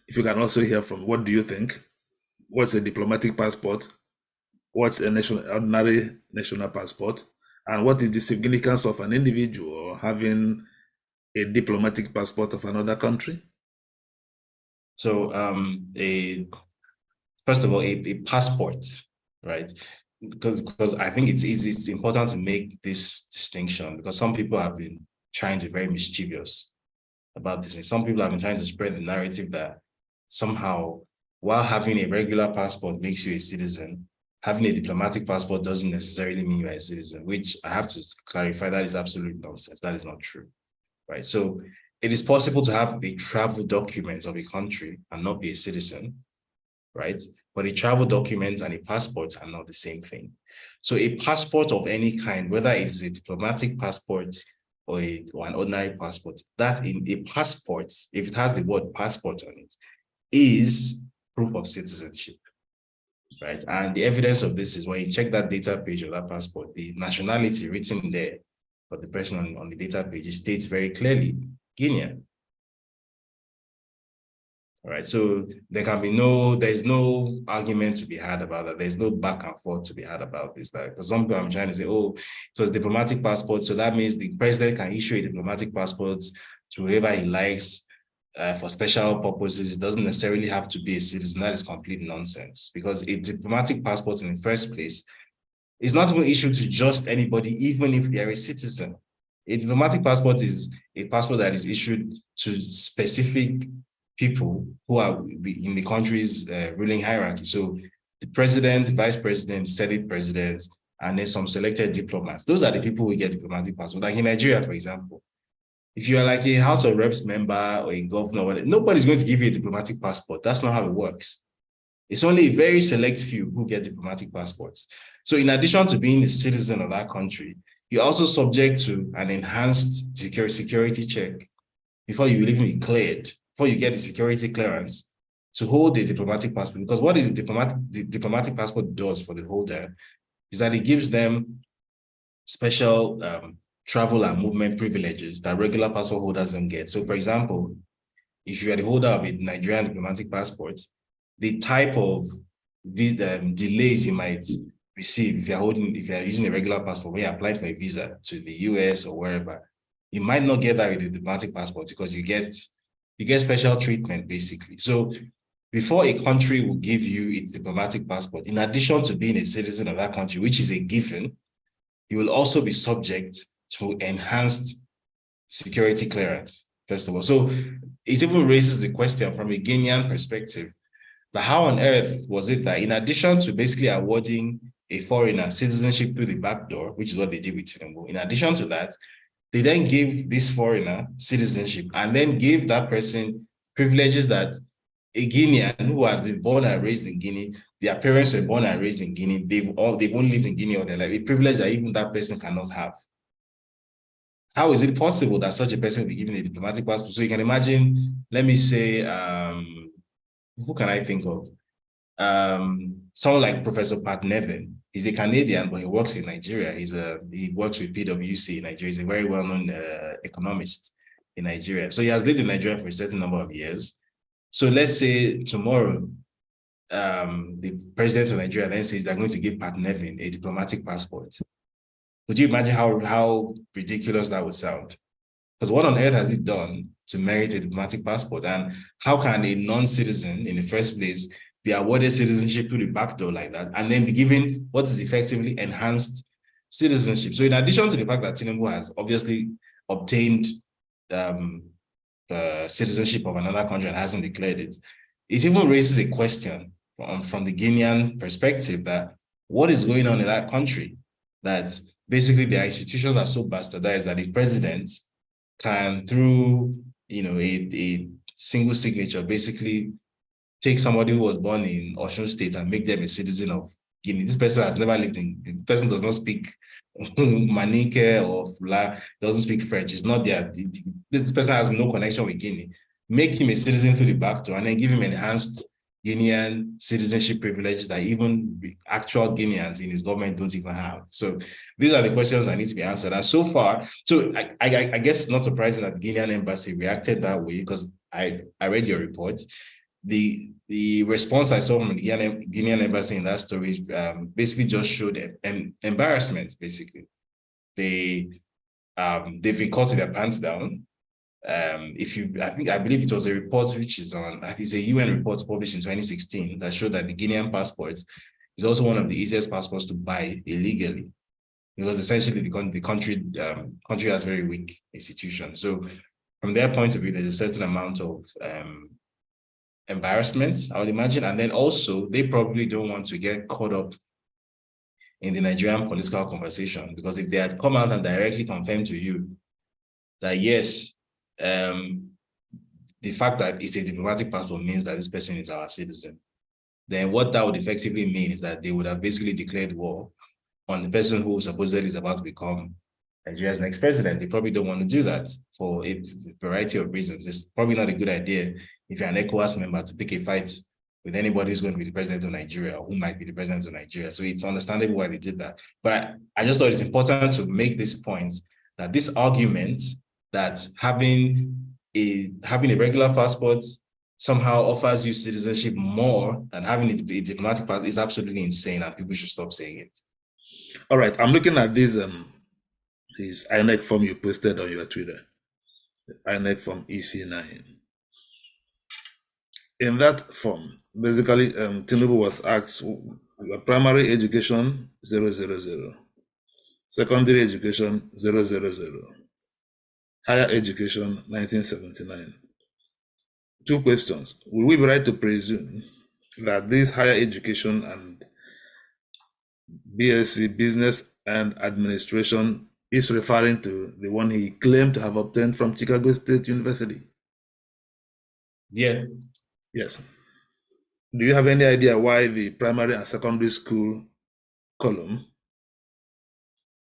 if you can also hear from, what do you think? What's a diplomatic passport? What's a ordinary national passport? And what is the significance of an individual having a diplomatic passport of another country? So first of all, a passport, right? Because I think it's important to make this distinction, because some people have been trying to be very mischievous about this. And some people have been trying to spread the narrative that somehow, while having a regular passport makes you a citizen, having a diplomatic passport doesn't necessarily mean you're a citizen, which I have to clarify, that is absolute nonsense. That is not true, right? So it is possible to have a travel document of a country and not be a citizen, right? But a travel document and a passport are not the same thing. So a passport of any kind, whether it is a diplomatic passport or an ordinary passport, that in a passport, if it has the word passport on it, is proof of citizenship, right? And the evidence of this is when you check that data page of that passport, the nationality written there for the person on the data page, it states very clearly Guinean. All right, so there's no argument to be had about that. There's no back and forth to be had about this. Because some people I'm trying to say, oh, it was diplomatic passport, so that means the president can issue a diplomatic passport to whoever he likes. for special purposes. It doesn't necessarily have to be a citizen. That is complete nonsense, because a diplomatic passport in the first place is not even issued to just anybody, even if they're a citizen. A diplomatic passport is a passport that is issued to specific people who are in the country's ruling hierarchy. So the president, vice president, senate president, and then some selected diplomats. Those are the people who get diplomatic passports. Like in Nigeria, for example, if you are like a House of Reps member or a governor, nobody's going to give you a diplomatic passport. That's not how it works. It's only a very select few who get diplomatic passports. So in addition to being a citizen of that country, you're also subject to an enhanced security check before you will even be cleared, before you get the security clearance to hold a diplomatic passport. Because what is the diplomatic passport does for the holder is that it gives them special travel and movement privileges that regular passport holders don't get. So for example, if you are the holder of a Nigerian diplomatic passport, the type of delays you might receive if you're using a regular passport when you apply for a visa to the US or wherever, you might not get that with a diplomatic passport, because you get special treatment basically. So before a country will give you its diplomatic passport, in addition to being a citizen of that country, which is a given, you will also be subject to enhanced security clearance, first of all. So it even raises the question from a Guinean perspective, but how on earth was it that in addition to basically awarding a foreigner citizenship through the back door, which is what they did with Tengu, in addition to that, they then give this foreigner citizenship and then give that person privileges that a Guinean who has been born and raised in Guinea, their parents were born and raised in Guinea, they've only lived in Guinea all their life, a privilege that even that person cannot have. How is it possible that such a person will be given a diplomatic passport? So you can imagine, let me say, who can I think of? Someone like Professor Pat Nevin. He's a Canadian, but he works in Nigeria. He works with PwC in Nigeria. He's a very well-known economist in Nigeria. So he has lived in Nigeria for a certain number of years. So let's say tomorrow, the president of Nigeria then says they're going to give Pat Nevin a diplomatic passport. Could you imagine how ridiculous that would sound? Because what on earth has he done to merit a diplomatic passport? And how can a non-citizen in the first place be awarded citizenship through the back door like that, and then be given what is effectively enhanced citizenship? So in addition to the fact that TINUBU has obviously obtained citizenship of another country and hasn't declared it, it even raises a question from the Guinean perspective that what is going on in that country, that basically their institutions are so bastardized that the president can, through a single signature, basically take somebody who was born in Osun State and make them a citizen of Guinea. This person has never lived in, the person does not speak Manike or Fula, doesn't speak French. It's not there. This person has no connection with Guinea. Make him a citizen through the back door and then give him enhanced Guinean citizenship privileges that even actual Guineans in his government don't even have. So these are the questions that need to be answered. And so far, so I guess it's not surprising that the Guinean embassy reacted that way, because I read your report. The response I saw from the Guinean embassy in that story basically just showed embarrassment. Basically, they've been caught with their pants down. I believe it was a report which is on, it's a UN report published in 2016 that showed that the Guinean passport is also one of the easiest passports to buy illegally, because essentially the country has very weak institutions. So from their point of view, there's a certain amount of embarrassment, I would imagine. And then also they probably don't want to get caught up in the Nigerian political conversation, because if they had come out and directly confirmed to you that yes, the fact that it's a diplomatic passport means that this person is our citizen, then what that would effectively mean is that they would have basically declared war on the person who supposedly is about to become Nigeria's next president. They probably don't want to do that for a variety of reasons. It's probably not a good idea if you're an ECOWAS member to pick a fight with anybody who's going to be the president of Nigeria or who might be the president of Nigeria. So it's understandable why they did that. But I just thought it's important to make this point, that this argument that having a regular passport somehow offers you citizenship more than having it be a diplomatic passport is absolutely insane, and people should stop saying it. All right, I'm looking at this INEC form you posted on your Twitter, INEC Form EC9. In that form, basically, TINUBU was asked primary education 000, secondary education 000, higher education 1979. Two questions. Will we be right to presume that this higher education and BSc, Business and Administration, is referring to the one he claimed to have obtained from Chicago State University? Yeah. Yes. Do you have any idea why the primary and secondary school column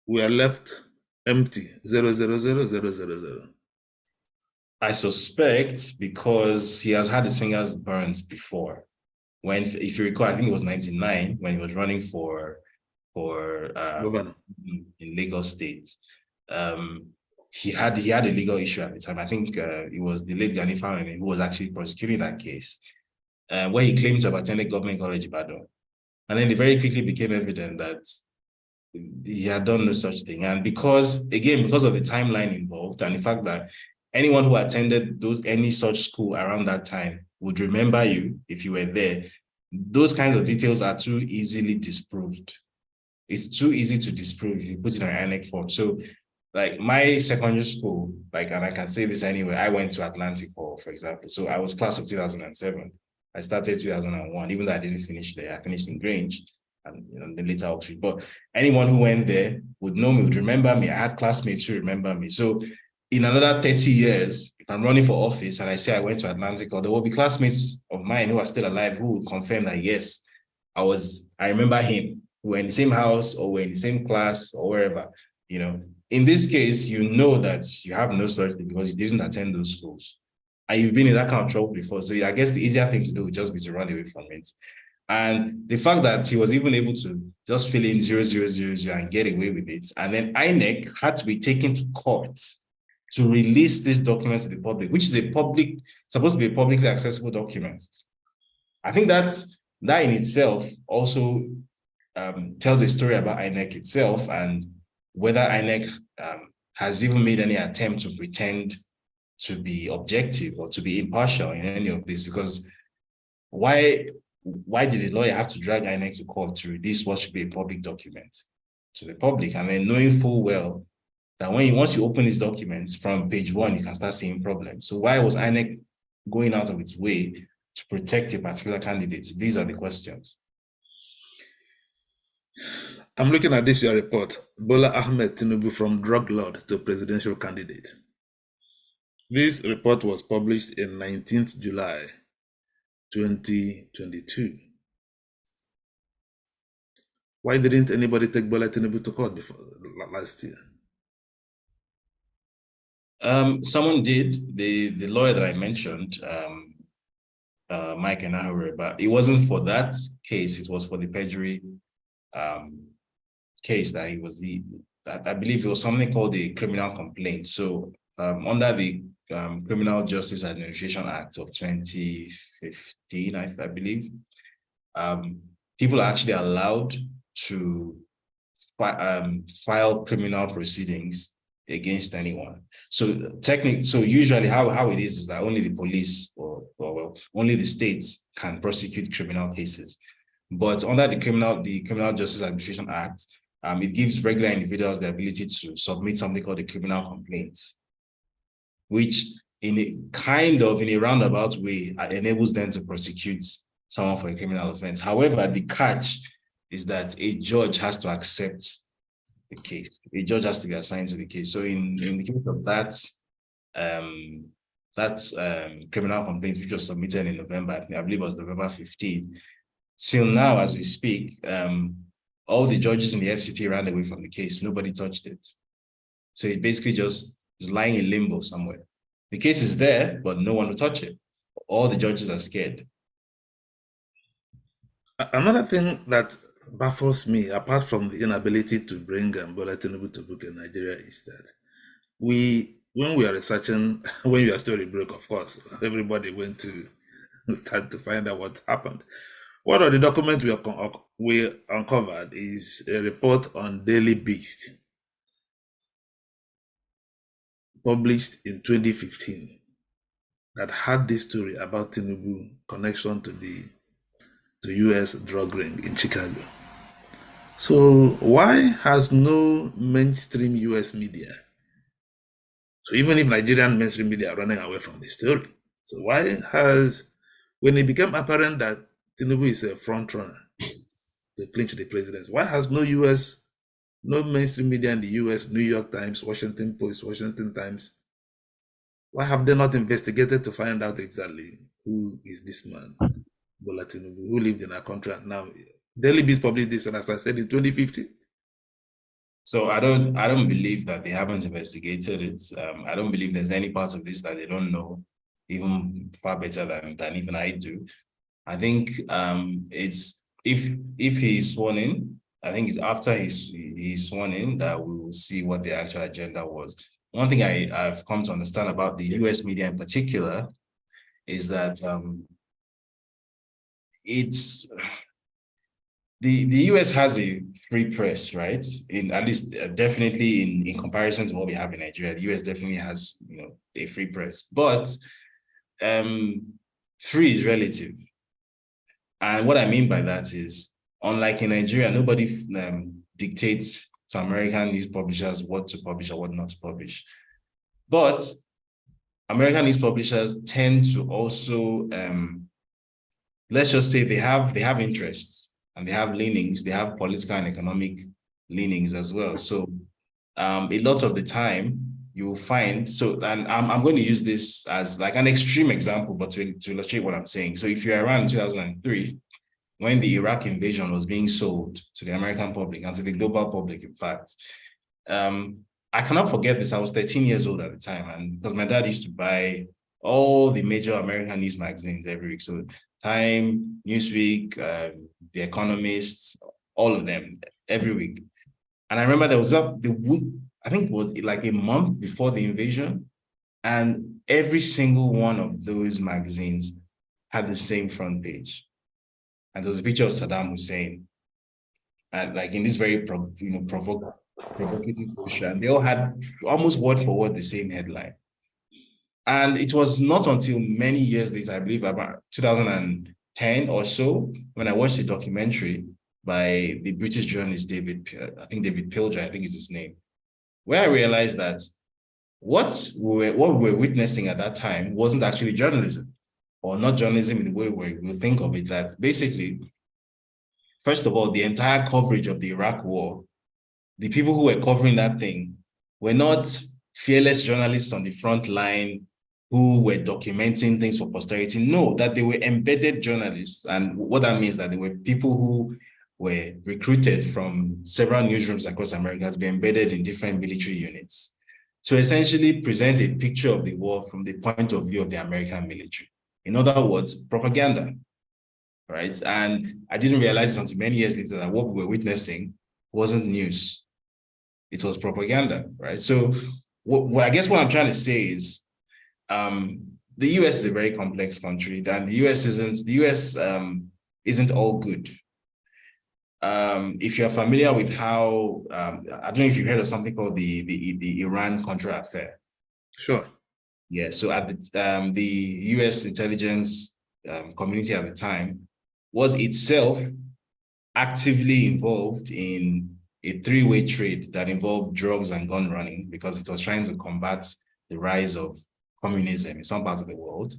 were left empty? 0000000. I suspect because he has had his fingers burnt before. When, if you recall, I think it was 99 when he was running for Governor in Lagos State. He had a legal issue at the time. I think it was the late Gani Fawemi who was actually prosecuting that case, where he claimed to have attended Government College Ibadan. And then it very quickly became evident that he had done no such thing. And because of the timeline involved and the fact that anyone who attended any such school around that time would remember you if you were there, those kinds of details are too easily disproved. It's too easy to disprove if you put it on an INEC form. So like my secondary school, and I can say this anyway, I went to Atlantic Hall, for example. So I was class of 2007. I started 2001, even though I didn't finish there. I finished in Grange and the later Oxford. But anyone who went there would know me, would remember me. I have classmates who remember me. So in another 30 years, if I'm running for office and I say I went to Atlantic Hall, there will be classmates of mine who are still alive who will confirm that, yes, I remember him. We're in the same house or we're in the same class or wherever, In this case, you know that you have no such thing because you didn't attend those schools. And you've been in that kind of trouble before. So I guess the easier thing to do would just be to run away from it. And the fact that he was even able to just fill in 0000 and get away with it. And then INEC had to be taken to court to release this document to the public, which is supposed to be a publicly accessible document. I think that in itself also tells a story about INEC itself and whether INEC has even made any attempt to pretend to be objective or to be impartial in any of this. Because why did the lawyer have to drag INEC to court to release what should be a public document to the public? And then knowing full well that once you open these documents from page 1, you can start seeing problems. So why was INEC going out of its way to protect a particular candidate? These are the questions. I'm looking at this, your report, Bola Ahmed Tinubu from drug lord to presidential candidate. This report was published in 19th July, 2022. Why didn't anybody take Bola Tinubu to court last year? Someone did. The lawyer that I mentioned, Mike Enahure, but it wasn't for that case. It was for the perjury case that he was I believe it was something called the criminal complaint. So under the Criminal Justice Administration Act of 2015, I believe, people are actually allowed to file criminal proceedings against anyone. So usually how it is that only the police or only the states can prosecute criminal cases. But under the Criminal Justice Administration Act, it gives regular individuals the ability to submit something called a criminal complaint, which in a roundabout way enables them to prosecute someone for a criminal offense. However, the catch is that a judge has to accept the case. A judge has to be assigned to the case. So in the case of that criminal complaint, which was submitted in November, I believe it was November 15, till now, as we speak, all the judges in the FCT ran away from the case. Nobody touched it. So it basically just is lying in limbo somewhere. The case is there, but no one will touch it. All the judges are scared. Another thing that baffles me, apart from the inability to bring Bola Tinubu to book in Nigeria, is that when we are researching, when your story broke, of course, everybody went to start to find out what happened. One of the documents we uncovered is a report on Daily Beast, published in 2015, that had this story about TINUBU connection to the US drug ring in Chicago. So why has no mainstream US media? So even if Nigerian mainstream media are running away from the story, so why has, when it became apparent that TINUBU is a front runner to clinch the presidency, why has no mainstream media in the US, New York Times, Washington Post, Washington Times, why have they not investigated to find out exactly who is this man, Bola Tinubu, who lived in our country and now Daily Beast published this, and as I said, in 2015. So I don't believe that they haven't investigated it. I don't believe there's any part of this that they don't know, even far better than even I do. I think it's if he's sworn in, I think it's after he's sworn in that we will see what the actual agenda was. One thing I've come to understand about the US media in particular is that it's the US has a free press, right? In at least definitely in comparison to what we have in Nigeria, the US definitely has, you know, a free press, but free is relative. And what I mean by that is, unlike in Nigeria, nobody dictates to American news publishers what to publish or what not to publish. But American news publishers tend to also, let's just say they have interests and they have leanings, they have political and economic leanings as well. So a lot of the time you'll find, so, and I'm going to use this as like an extreme example, but to illustrate what I'm saying. So if you're around 2003, when the Iraq invasion was being sold to the American public and to the global public, in fact, I cannot forget this. I was 13 years old at the time, and because my dad used to buy all the major American news magazines every week. So Time, Newsweek, The Economist, all of them every week. And I remember there was I think it was like a month before the invasion, and every single one of those magazines had the same front page. And there was a picture of Saddam Hussein, and like in this very provocative posture, and they all had almost word for word the same headline. And it was not until many years later, I believe about 2010 or so, when I watched a documentary by the British journalist David Pilger, I think is his name, where I realized that what we were witnessing at that time wasn't actually journalism, or not journalism in the way we think of it. That basically, first of all, the entire coverage of the Iraq war, the people who were covering that thing were not fearless journalists on the front line who were documenting things for posterity. No, that they were embedded journalists. And what that means is that they were people who were recruited from several newsrooms across America to be embedded in different military units to essentially present a picture of the war from the point of view of the American military. In other words, propaganda, right? And I didn't realize it until many years later that what we were witnessing wasn't news. It was propaganda, right? So I guess what I'm trying to say is, the US is a very complex country, and the US isn't all good. If you're familiar with how, I don't know if you've heard of something called the Iran-Contra affair. Sure. Yeah, so at the US intelligence community at the time was itself actively involved in a three-way trade that involved drugs and gun running, because it was trying to combat the rise of communism in some parts of the world.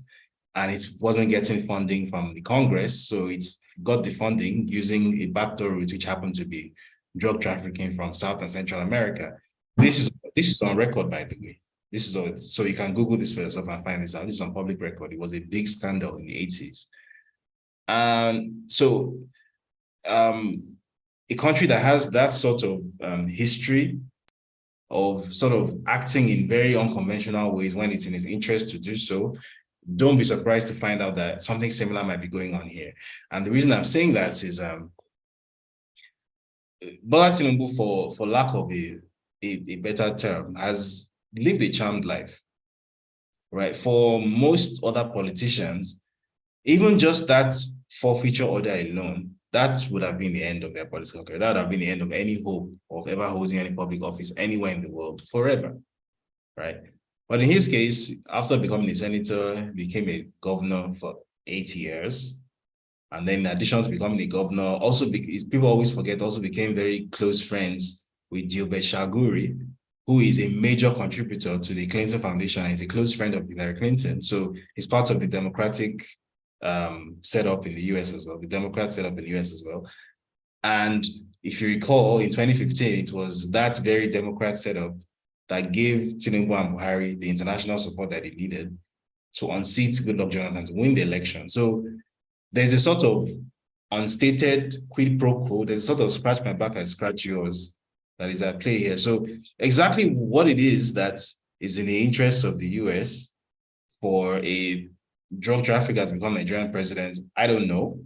And it wasn't getting funding from the Congress, so it's got the funding using a backdoor route, which happened to be drug trafficking from South and Central America. This is on record, by the way. This is all, so you can Google this for yourself and find this out. This is on public record. It was a big scandal in the 80s. And so a country that has that sort of history of sort of acting in very unconventional ways when it's in its interest to do so, don't be surprised to find out that something similar might be going on here. And the reason I'm saying that is Bola Tinubu, for lack of a better term, has lived a charmed life, right? For most other politicians, even just that forfeiture order alone, that would have been the end of their political career. That would have been the end of any hope of ever holding any public office anywhere in the world forever, right? But in his case, after becoming a senator, he became a governor for 8 years. And then in addition to becoming a governor, also people always forget, also became very close friends with Gilbert Shaguri, who is a major contributor to the Clinton Foundation and is a close friend of Hillary Clinton. So he's part of the Democratic setup in the US as well, the Democrat setup in the US as well. And if you recall, in 2015, it was that very Democrat setup that gave Tinubu and Buhari the international support that they needed to unseat Goodluck Jonathan to win the election. So there's a sort of unstated quid pro quo. There's a sort of scratch my back and scratch yours that is at play here. So exactly what it is that is in the interest of the US for a drug trafficker to become Nigerian president, I don't know.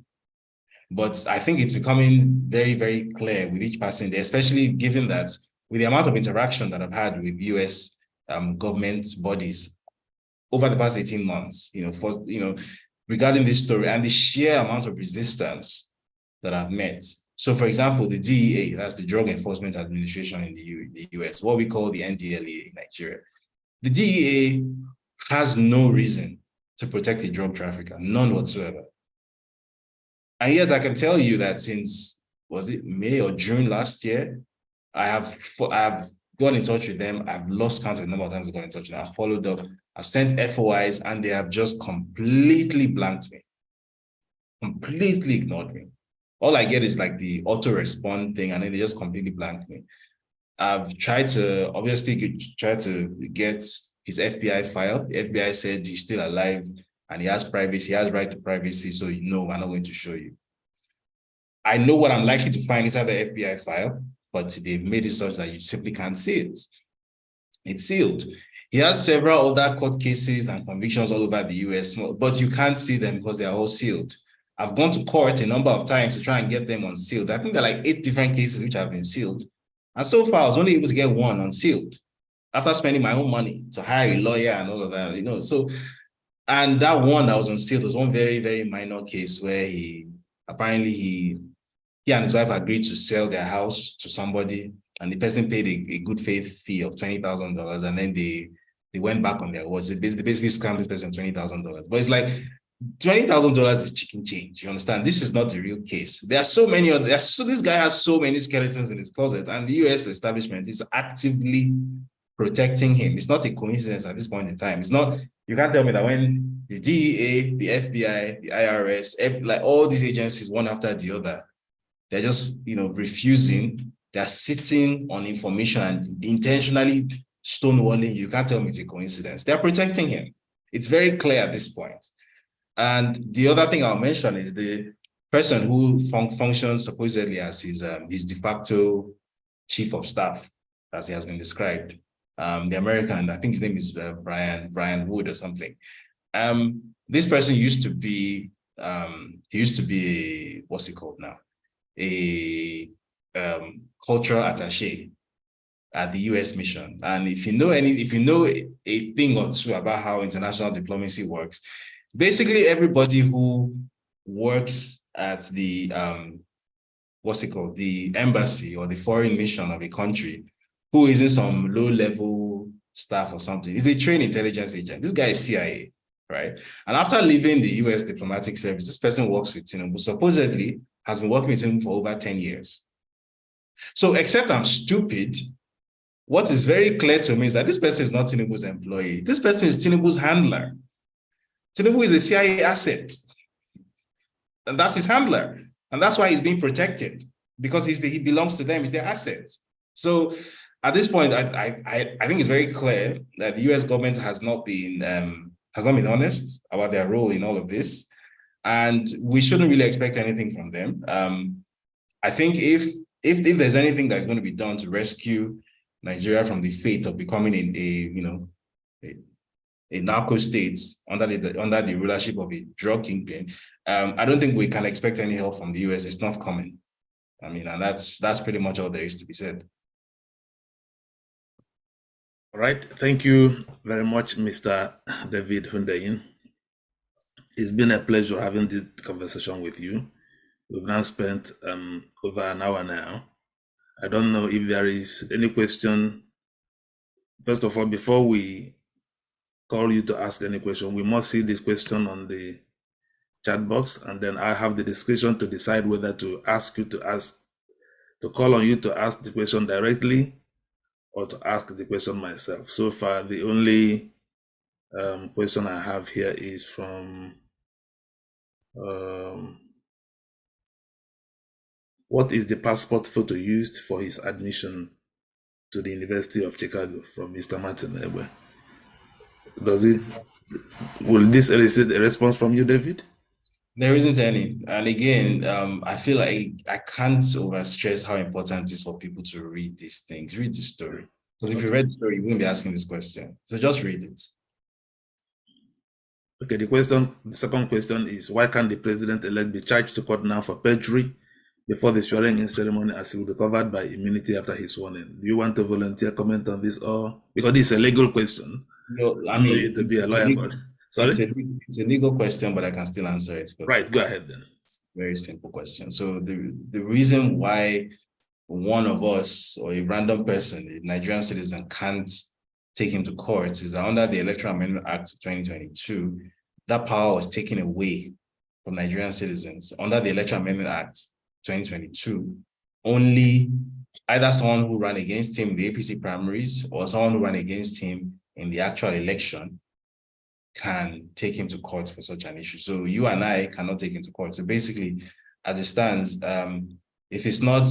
But I think it's becoming very, very clear with each person there, especially given that with the amount of interaction that I've had with US government bodies over the past 18 months, regarding this story and the sheer amount of resistance that I've met. So for example, the DEA, that's the Drug Enforcement Administration in the US, what we call the NDLEA in Nigeria. The DEA has no reason to protect a drug trafficker, none whatsoever. And yet I can tell you that since, was it May or June last year, I have gone in touch with them. I've lost count of the number of times I've gone in touch with them. I've followed up. I've sent FOIs and they have just completely blanked me, completely ignored me. All I get is like the auto respond thing and then they just completely blank me. I've tried to, obviously, get his FBI file. The FBI said he's still alive and he has privacy, he has right to privacy. So, no, we're not going to show you. I know what I'm likely to find inside the FBI file, but they've made it such that you simply can't see it. It's sealed. He has several other court cases and convictions all over the US, but you can't see them because they are all sealed. I've gone to court a number of times to try and get them unsealed. I think there are like 8 different cases which have been sealed. And so far, I was only able to get one unsealed after spending my own money to hire a lawyer and all of that, So, and that one that was unsealed was one very, very minor case where he and his wife agreed to sell their house to somebody, and the person paid a good faith fee of $20,000, and then they went back on their words. They basically scammed this person $20,000. But it's like $20,000 is chicken change. You understand? This is not a real case. There are so many other. This guy has so many skeletons in his closet, and the US establishment is actively protecting him. It's not a coincidence at this point in time. It's not. You can't tell me that when the DEA, the FBI, the IRS, like all these agencies, one after the other, they're just, refusing. They're sitting on information and intentionally stonewalling. You can't tell me it's a coincidence. They're protecting him. It's very clear at this point. And the other thing I'll mention is the person who functions supposedly as his de facto chief of staff, as he has been described, the American, I think his name is Brian Wood or something. This person used to be, what's it called now? A cultural attaché at the US mission. And if you know a thing or two about how international diplomacy works, basically everybody who works at the the embassy or the foreign mission of a country who isn't some low-level staff or something is a trained intelligence agent. This guy is CIA, right? And after leaving the US diplomatic service, this person works with TINUBU, supposedly has been working with him for over 10 years. So except I'm stupid, what is very clear to me is that this person is not TINUBU's employee. This person is TINUBU's handler. TINUBU is a CIA asset. And that's his handler. And that's why he's being protected, because he belongs to them, he's their asset. So at this point, I think it's very clear that the US government has not been honest about their role in all of this. And we shouldn't really expect anything from them. I think if there's anything that's going to be done to rescue Nigeria from the fate of becoming a narco state under the rulership of a drug kingpin, I don't think we can expect any help from the US. It's not coming. I mean, and that's pretty much all there is to be said. All right. Thank you very much, Mr. David Hundeyin. It's been a pleasure having this conversation with you. We've now spent over an hour now. I don't know if there is any question. First of all, before we call you to ask any question, we must see this question on the chat box, and then I have the discretion to decide whether to call on you to ask the question directly or to ask the question myself. So far, the only question I have here is from what is the passport photo used for his admission to the University of Chicago, from Mr. Martin Ebwe? Will this elicit a response from you, David? There isn't any. And again, I feel like I can't overstress how important it is for people to read these things, read the story. Because if you read the story, you wouldn't be asking this question. So just read it. Okay, the second question is, why can't the president-elect be charged to court now for perjury before the swearing-in ceremony, as he will be covered by immunity after his sworn-in? Do you want to volunteer comment on this, or because this is a legal question? No, I mean, you to be a lawyer, but sorry, it's a legal question, but I can still answer it. Right, go ahead then. It's a very simple question. So the reason why one of us or a random person, a Nigerian citizen, can't take him to court is that under the Electoral Amendment Act of 2022, that power was taken away from Nigerian citizens. Under the Electoral Amendment Act 2022, only either someone who ran against him in the APC primaries or someone who ran against him in the actual election can take him to court for such an issue. So you and I cannot take him to court. So basically, as it stands, if it's not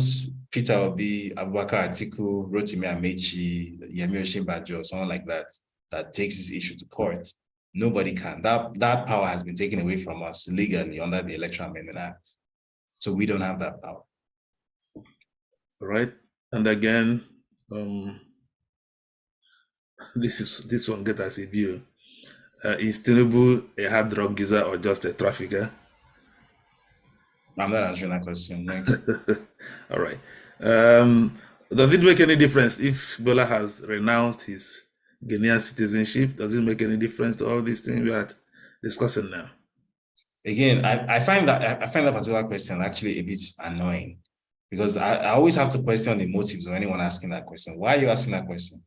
Peter Obi, Abubakar Atiku, Rotimi Amechi, Yemi Osinbajo, or someone like that, that takes this issue to court, nobody can. That power has been taken away from us legally under the Electoral Amendment Act. So we don't have that power. All right. And again, this one get us a view. Is TINUBU a hard drug user or just a trafficker? I'm not answering that question. Next. All right. Does it make any difference if Bola has renounced his Ghanaian citizenship? Does it make any difference to all these things we are discussing now? Again, I find that particular question actually a bit annoying, because I always have to question the motives of anyone asking that question. Why are you asking that question?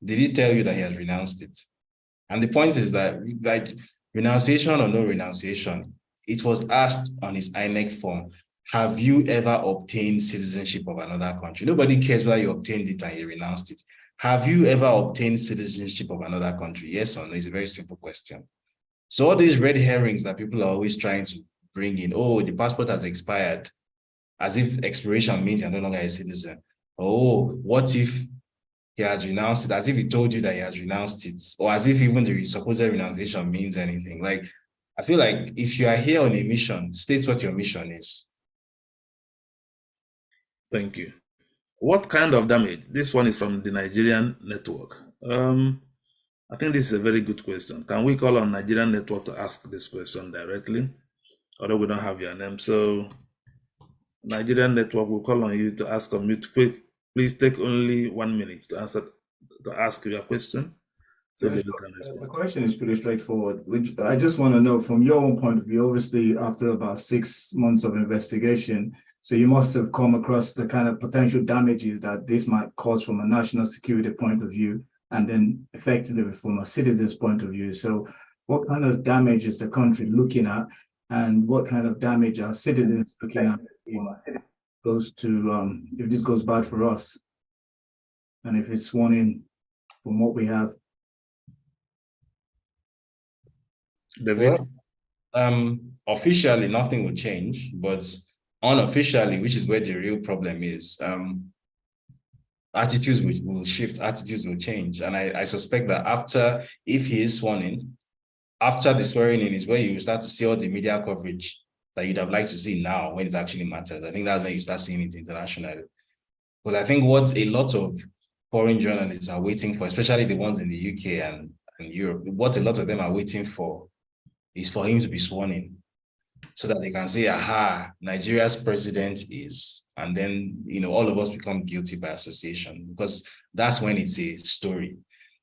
Did he tell you that he has renounced it? And the point is that, like, renunciation or no renunciation, it was asked on his INEC form, have you ever obtained citizenship of another country? Nobody cares whether you obtained it and you renounced it. Have you ever obtained citizenship of another country? Yes or no? It's a very simple question. So all these red herrings that people are always trying to bring in, oh, the passport has expired, as if expiration means you're no longer a citizen. Oh, what if he has renounced it, as if he told you that he has renounced it, or as if even the supposed renunciation means anything. Like, I feel like if you are here on a mission, state what your mission is. Thank you. What kind of damage? This one is from the Nigerian network. I think this is a very good question. Can we call on Nigerian network to ask this question directly? Although we don't have your name. So Nigerian network will call on you to ask on mute. Quick, please take only 1 minute to ask your question. So yes, the question is pretty straightforward. Which I just want to know from your own point of view, obviously after about 6 months of investigation, so you must have come across the kind of potential damages that this might cause from a national security point of view, and then effectively from a citizen's point of view. So what kind of damage is the country looking at, and what kind of damage are citizens looking at if this goes bad for us, and if it's sworn in from what we have? David? Well, officially nothing will change, but unofficially, which is where the real problem is, attitudes will shift, attitudes will change. And I suspect that if he is sworn in, after the swearing in is where you start to see all the media coverage that you'd have liked to see now when it actually matters. I think that's when you start seeing it internationally. Because I think what a lot of foreign journalists are waiting for, especially the ones in the UK and Europe, what a lot of them are waiting for is for him to be sworn in, so that they can say, aha, Nigeria's president is, and then, all of us become guilty by association, because that's when it's a story.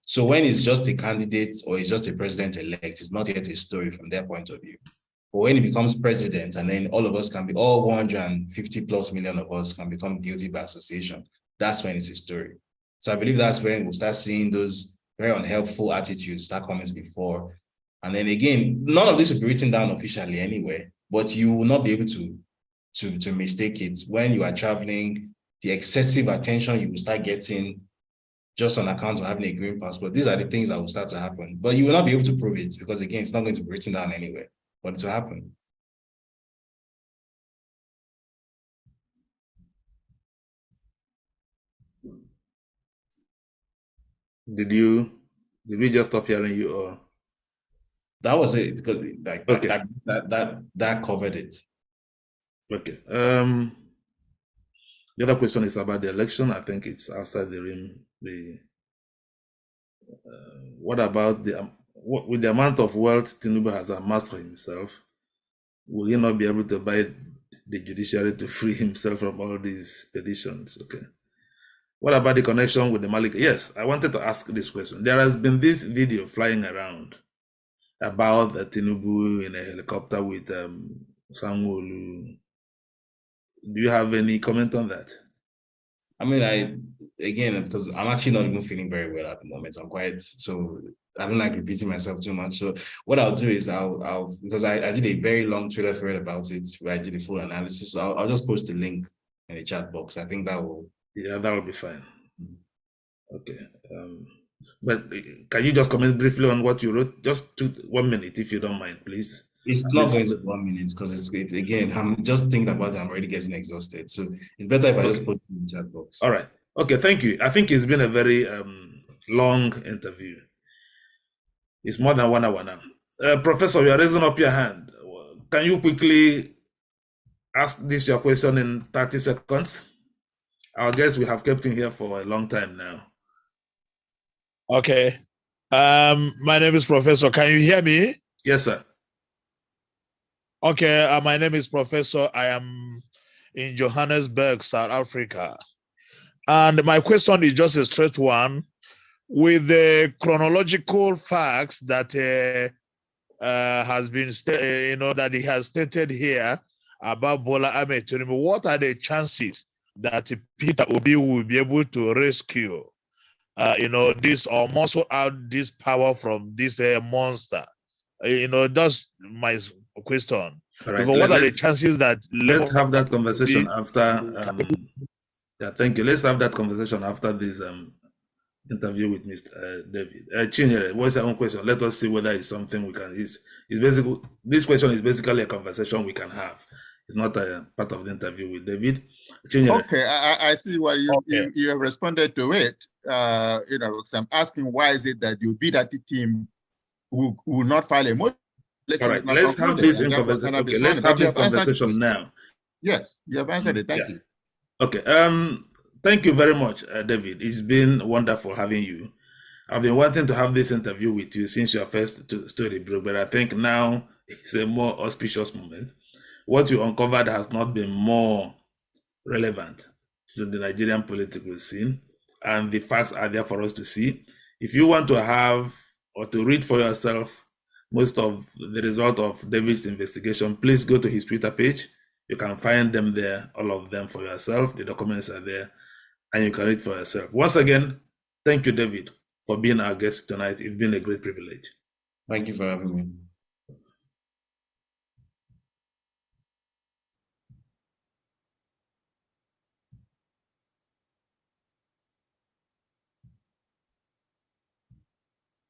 So when it's just a candidate or it's just a president-elect, it's not yet a story from their point of view. But when he becomes president, and then all 150 plus million of us can become guilty by association, that's when it's a story. So I believe that's when we'll start seeing those very unhelpful attitudes, that comments before. And then again, none of this will be written down officially anyway, but you will not be able to mistake it. When you are traveling, the excessive attention you will start getting just on account of having a green passport. These are the things that will start to happen, but you will not be able to prove it because again, it's not going to be written down anyway, but it will happen. Did we just stop hearing you, or? That was it. Because like Okay. that covered it. Okay. The other question is about the election. I think it's outside the rim. What about with the amount of wealth TINUBU has amassed for himself? Will he not be able to buy the judiciary to free himself from all these petitions? Okay. What about the connection with the Malik? Yes, I wanted to ask this question. There has been this video flying around about TINUBU in a helicopter with Sanwo-Olu. Do you have any comment on that? I mean, again, because I'm actually not even feeling very well at the moment. I'm quite, so I don't like repeating myself too much. So what I'll do is I'll because I did a very long Twitter thread about it where I did a full analysis. So I'll just post a link in the chat box. I think that will. Yeah, that will be fine. Okay. But can you just comment briefly on what you wrote? Just 1 minute, if you don't mind, please. It's not going to be 1 minute because it's again, I'm just thinking about it. I'm already getting exhausted. So it's better if I just put it in the chat box. All right. Okay, thank you. I think it's been a very long interview. It's more than 1 hour now. Professor, you are raising up your hand. Can you quickly ask this your question in 30 seconds? I guess we have kept him here for a long time now. Okay. My name is Professor. Can you hear me? Yes, sir. Okay. My name is Professor. I am in Johannesburg, South Africa. And my question is just a straight one. With the chronological facts that has been, that he has stated here about Bola Ahmed Tinubu, what are the chances that Peter Obi will be able to rescue, this or muscle out this power from this monster? That's my question. All right. Because what are the chances that let's have that conversation after? Yeah, thank you. Let's have that conversation after this interview with Mr. David. Chinyere, what's your own question? Let us see whether it's something we can. It's basically, this question is basically a conversation we can have. It's not a part of the interview with David. Chinyere. Okay, I see why you have responded to it. Because I'm asking why is it that you bid at the team who will not file a motion? All right, let's have this in conversation. Okay, let's have this conversation now. Yes, you have answered it. Thank you. Okay. Thank you very much, David. It's been wonderful having you. I've been wanting to have this interview with you since your first story broke, but I think now it's a more auspicious moment. What you uncovered has not been more relevant to the Nigerian political scene, and the facts are there for us to see. If you want to have or to read for yourself most of the result of David's investigation, please go to his Twitter page. You can find them there, all of them for yourself. The documents are there, and you can read for yourself. Once again, thank you, David, for being our guest tonight. It's been a great privilege. Thank you for having me.